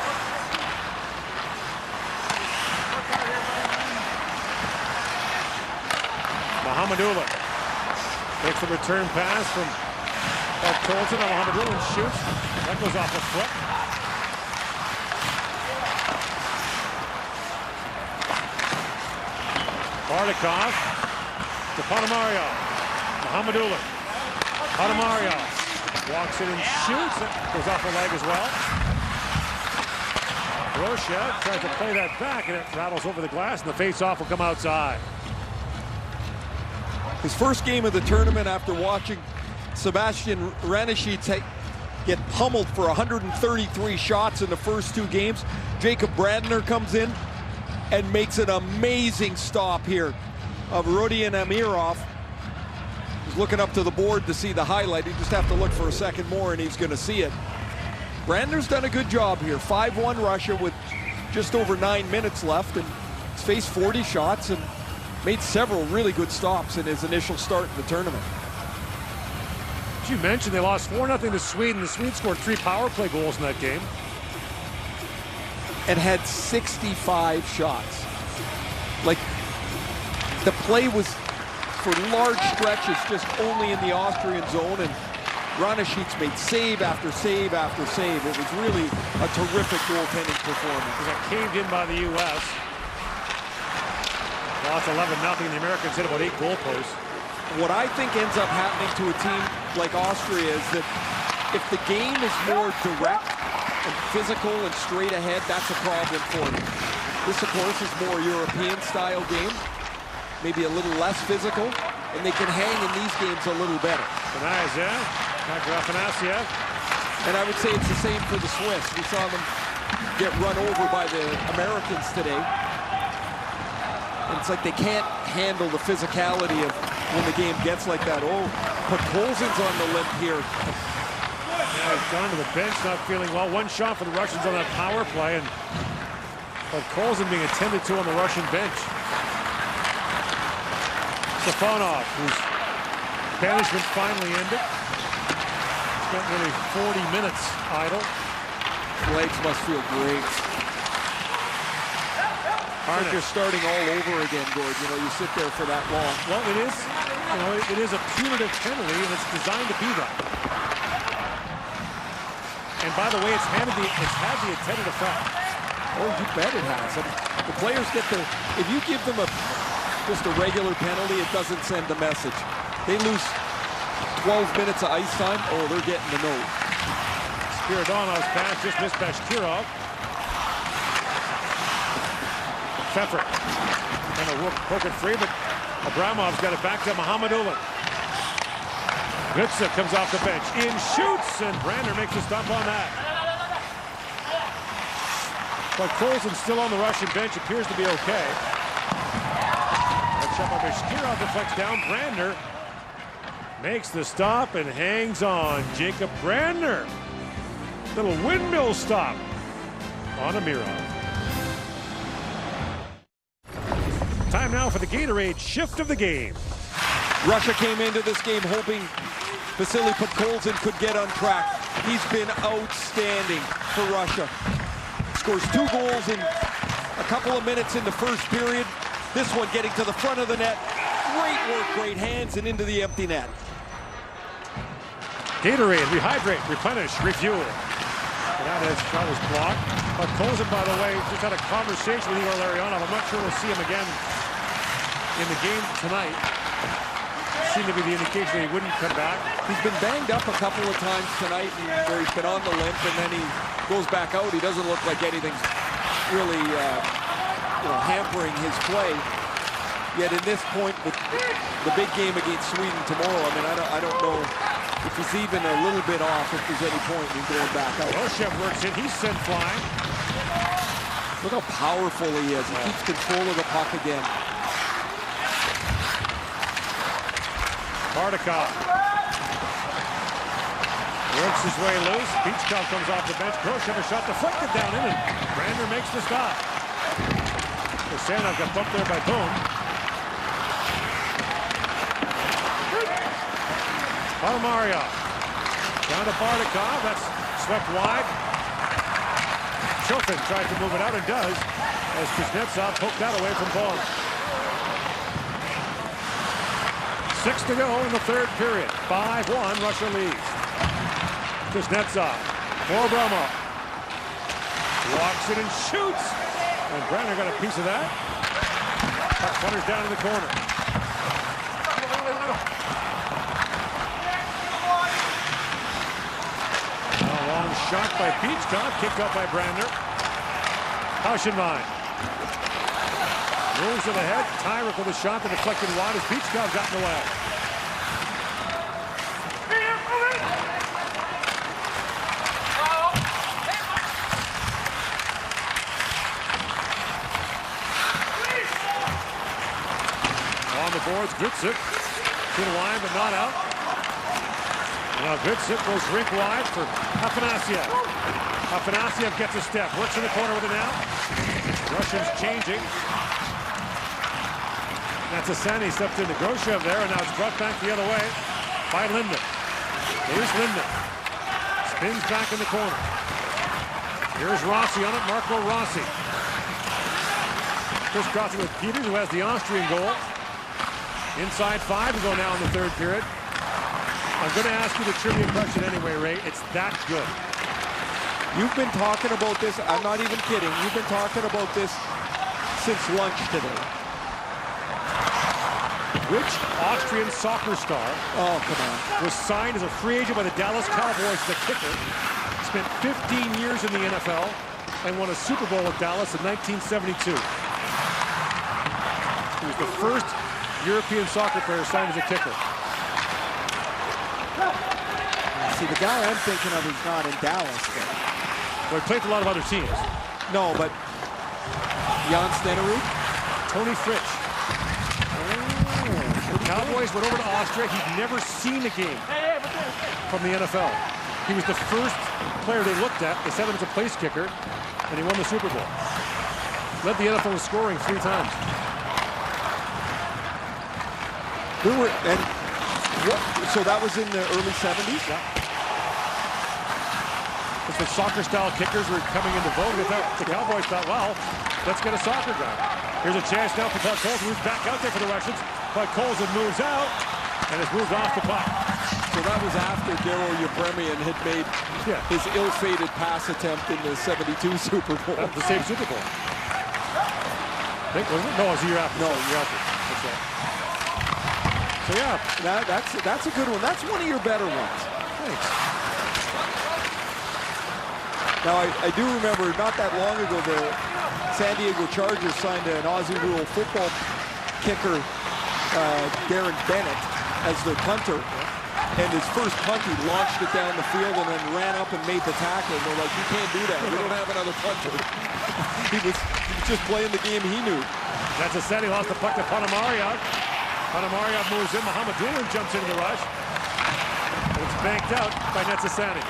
Mahamadulin takes the return pass from Podkolzin. Mahamadulin shoots. That goes off the foot. Bardakov to Panamario. Mahamadulin. Panamario walks in and shoots. It goes off the leg as well. Grosjev tries to play that back, and it rattles over the glass, and the face-off will come outside. His first game of the tournament after watching Sebastian Ranishits get pummeled for 133 shots in the first 2 games. Jacob Brandner comes in and makes an amazing stop here of Rodion Amirov. He's looking up to the board to see the highlight. You just have to look for a second more and he's going to see it. Brandner's done a good job here. 5-1 Russia with just over 9 minutes left, and he's faced 40 shots and made several really good stops in his initial start in the tournament. As you mentioned, they lost 4-0 to Sweden. The Swedes scored 3 power play goals in that game. And had 65 shots. Like, the play was, for large stretches, just only in the Austrian zone, and Ranishits made save after save after save. It was really a terrific goaltending performance. It got caved in by the U.S. Lost 11-0. The Americans hit about 8 goalposts. What I think ends up happening to a team like Austria is that if the game is more direct and physical and straight ahead, that's a problem for them. This, of course, is more European-style game, maybe a little less physical, and they can hang in these games a little better. Kanayev, back to Afanasyev. And I would say it's the same for the Swiss. We saw them get run over by the Americans today. And it's like they can't handle the physicality of when the game gets like that. Oh, Podkolzin's on the limp here. Yeah, he's gone to the bench, not feeling well. One shot for the Russians on that power play, and Podkolzin being attended to on the Russian bench. Stefanov, whose banishment finally ended. Spent nearly 40 minutes idle. Legs must feel great. Like you're starting all over again, Gord. You know, you sit there for that long. Well, it is, you know, it is a punitive penalty, and it's designed to be that. And by the way, it's had the intended effect. Oh, you bet it has. I mean, the players get the. If you give them just a regular penalty, it doesn't send the message. They lose 12 minutes of ice time. Oh, they're getting the note. Spiridonov's pass just missed Bashkirov. Pfeffer and a poke it free, but Abramov's got it back to Mohamedulin. Gutsa comes off the bench, in shoots, and Brander makes a stop on that. But Colson's still on the Russian bench, appears to be okay. That shot by Bashkirov deflects down. Brander makes the stop and hangs on. Jacob Brander. Little windmill stop on Amirov. Time now for the Gatorade shift of the game. Russia came into this game hoping Vasily Podkolzin could get on track. He's been outstanding for Russia. Scores 2 goals in a couple of minutes in the first period. This one getting to the front of the net. Great work, great hands, and into the empty net. Gatorade, rehydrate, replenish, refuel. That shot was blocked. Podkolzin, by the way, just had a conversation with Igor Larionov. I'm not sure we'll see him again in the game tonight. Seemed to be the indication that he wouldn't come back. He's been banged up a couple of times tonight, where he's been on the limp, and then he goes back out. He doesn't look like anything's really hampering his play. Yet in this point, with the big game against Sweden tomorrow, I mean, I don't know if he's even a little bit off, if there's any point in going back out. Roshev works in. He's sent flying. Look how powerful he is. He keeps control of the puck again. Bardakov works his way loose. Beachcom comes off the bench. Khrushchev a shot deflected down in, and Brander makes the stop. Kosanov got bumped there by Boom. Ponomaryov down to Bardakov. That's swept wide. Chofin tries to move it out and does, as Kuznetsov poked that away from Bohm. 6 to go in the third period. 5-1, Russia leads. Kuznetsov for Abramov. Walks it and shoots. And Brander got a piece of that. Puck punters down in the corner. A long shot by Beachcom, kicked up by Brander. Pauschenwein moves to the head. Tyrick with a shot that deflected wide as Beachcom got in the way. On the boards, Gutzik to the line, but not out. Now Gutzik goes rink wide for Afanasyev. Afanasyev gets a step, works in the corner with it now. Russians changing. Natsasani stepped into Groshev there, and now it's brought back the other way by Linden. Here's Linden. Spins back in the corner. Here's Rossi on it, Marco Rossi. Chris crossing with Peters, who has the Austrian goal. Inside 5 to go now in the third period. I'm going to ask you the trivia question anyway, Ray. It's that good. You've been talking about this. I'm not even kidding. You've been talking about this since lunch today. Which Austrian soccer star was signed as a free agent by the Dallas Cowboys as a kicker, spent 15 years in the NFL, and won a Super Bowl with Dallas in 1972? He was the first European soccer player signed as a kicker. Afanasiev. The guy I'm thinking of is not in Dallas. Well, he played for a lot of other teams. No, but Jan Stenerud? Tony Fritsch. The Cowboys went over to Austria. He'd never seen a game from the NFL. He was the first player they looked at. They set him as a place kicker, and he won the Super Bowl. Led the NFL in scoring 3 times. So that was in the early 70s? Yeah. Because the soccer-style kickers were coming into vogue. The Cowboys thought, well, let's get a soccer guy. Here's a chance now for Bud Coles, moves back out there for the Russians. Bud Coles moves out, and has moved off the puck. So that was after Daryl Yepremian had made his ill-fated pass attempt in the 72 Super Bowl. The same Super Bowl. I think, wasn't it? No, it was a year after. No, year after. That's right. So yeah, that's a good one. That's one of your better ones. Thanks. Now I do remember not that long ago the San Diego Chargers signed an Aussie rule football kicker, Darren Bennett, as their punter. And his first punt, he launched it down the field and then ran up and made the tackle. And they're like, you can't do that. We don't have another punter. he was just playing the game he knew. That's a set. He lost the puck to Panamariov. Panamariov moves in. Muhammad Doolan jumps into the rush. It's banked out by Netsasani.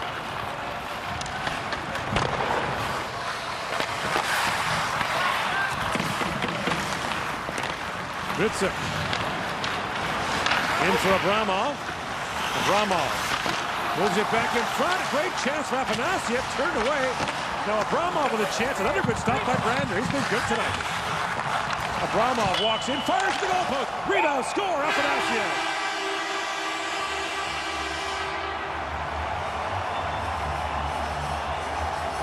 Gritsuk. In for Abramov. Abramov moves it back in front. Great chance for Afanasiev. Turned away. Now Abramov with a chance. Another good stop by Brander. He's been good tonight. Abramov walks in, fires the goalpost. Rebound, score, Afanasiev.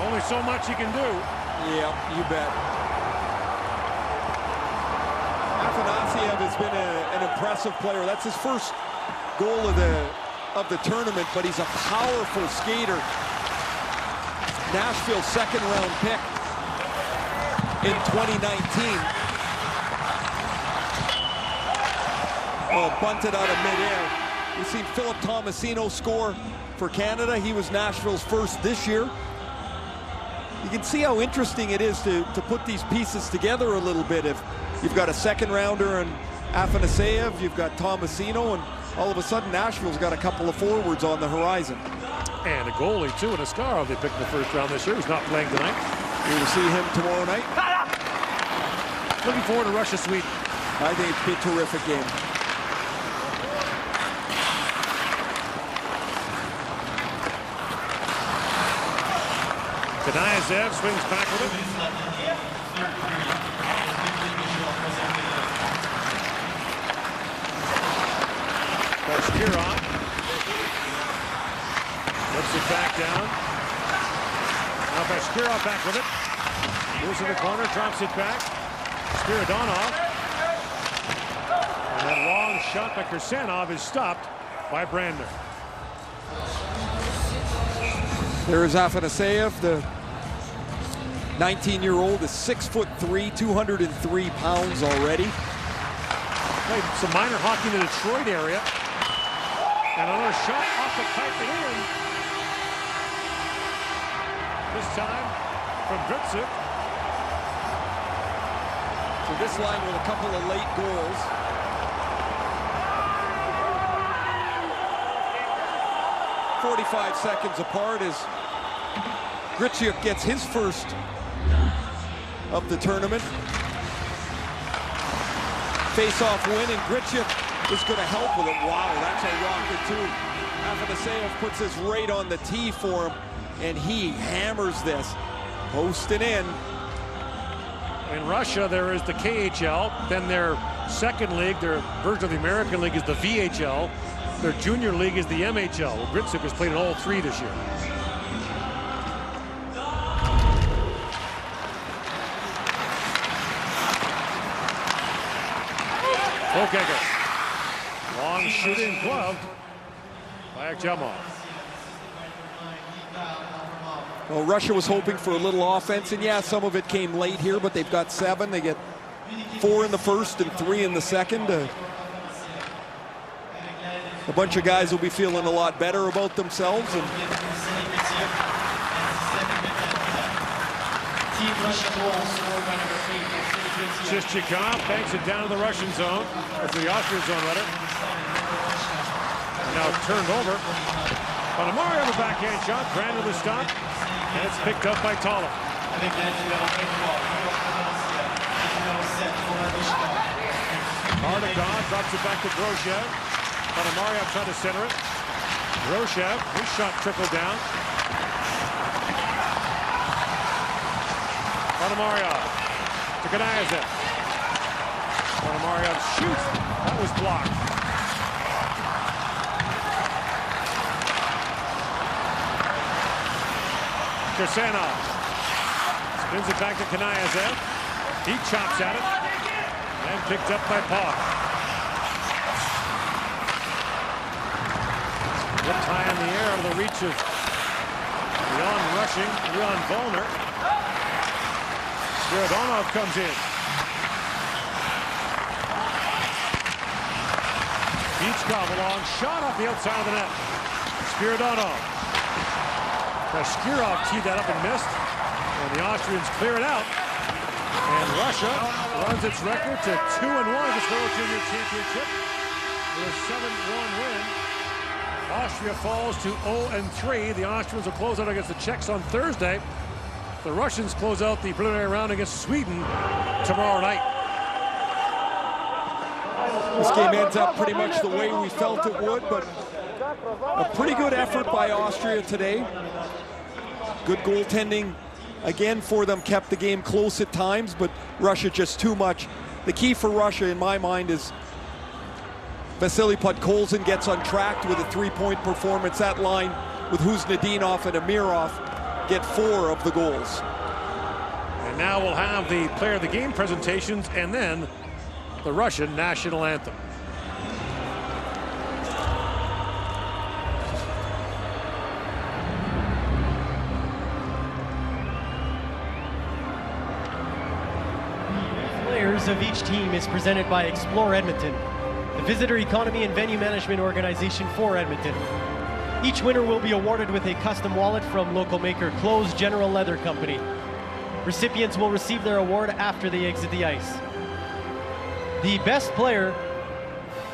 Only so much he can do. Yeah, you bet. Afanasiev has been an impressive player. That's his first goal of the tournament, but he's a powerful skater. Nashville's second-round pick in 2019. Oh, bunted out of midair. We've seen Philip Tomasino score for Canada. He was Nashville's first this year. You can see how interesting it is to put these pieces together a little bit. If you've got a second-rounder and Afanasiev, you've got Tomasino, and all of a sudden Nashville's got a couple of forwards on the horizon. And a goalie, too, in Askarov they picked in the first round this year. He's not playing tonight. We will see him tomorrow night. Looking forward to Russia-Sweden. I think it's been a terrific game. Kanayev swings back with it. Bashkirov lets it back down. Now Bashkirov back with it. Moves in the corner, drops it back. Spiridonov. And that long shot by Kirsanov is stopped by Brander. There is Afanasiev, the 19-year-old, is 6'3", 203 pounds already. Played some minor hockey in the Detroit area. And another shot off the pipe and in. This time from Gritsuk. So this line with a couple of late goals. .45 seconds apart as Gritsuk gets his first of the tournament. Face-off win, and Gritsuk is going to help with it. Wow, that's a rocket too. Afanasiev puts this right on the tee for him, and he hammers this. Posted in. In Russia, there is the KHL, then their second league, their version of the American League is the VHL. Their junior league is the MHL. Well, Gritsuk has played in all three this year. Okay, good. Long shooting glove by Akhjamov. Well, Russia was hoping for a little offense, and yeah, some of it came late here, but they've got 7. They get 4 in the first and 3 in the second. a bunch of guys will be feeling a lot better about themselves. And Shishchikov banks it down to the Russian zone, or to the Austrian zone, rather. Now turned over. Panomary on the backhand shot, granted the stop, and it's picked up by Tala. Hardakov drops it back to Groshev. Panomary trying to center it. Groshev, his shot trickled down. Panomary to Kanayev. Panomary shoots. That was blocked. Kirsanov spins it back to Kanayev. He chops at it and picked up by Pog. Good tie in the air out of the reach of Leon rushing. Leon Volner. Spiridonov comes in. Beachkov a long shot off the outside of the net. Spiridonov. Kashkirov teed that up and missed. And the Austrians clear it out. And Russia runs its record to 2-1 in this World Junior Championship with a 7-1 win. Austria falls to 0-3. The Austrians will close out against the Czechs on Thursday. The Russians close out the preliminary round against Sweden tomorrow night. This game ends up pretty much the way we felt it would, but a pretty good effort by Austria today. Good goaltending again for them, kept the game close at times, but Russia just too much. The key for Russia, in my mind, is Vasily Podkolzin gets on track with a 3-point performance. That line with Huznadinov and Amirov get 4 of the goals. And now we'll have the player of the game presentations and then the Russian national anthem. Players of each team is presented by Explore Edmonton, the visitor economy and venue management organization for Edmonton. Each winner will be awarded with a custom wallet from local maker Close General Leather Company. Recipients will receive their award after they exit the ice. The best player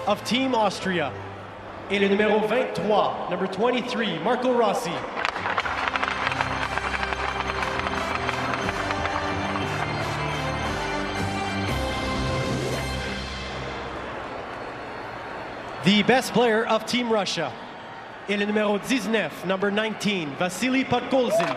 of Team Austria est le numéro 23, number 23, Marco Rossi. The best player of Team Russia est le numéro 19, number 19, Vasily Podkolzin.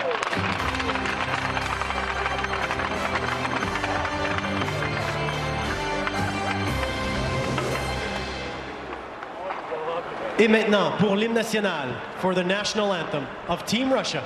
Et maintenant, pour l'hymne national, for the national anthem of Team Russia.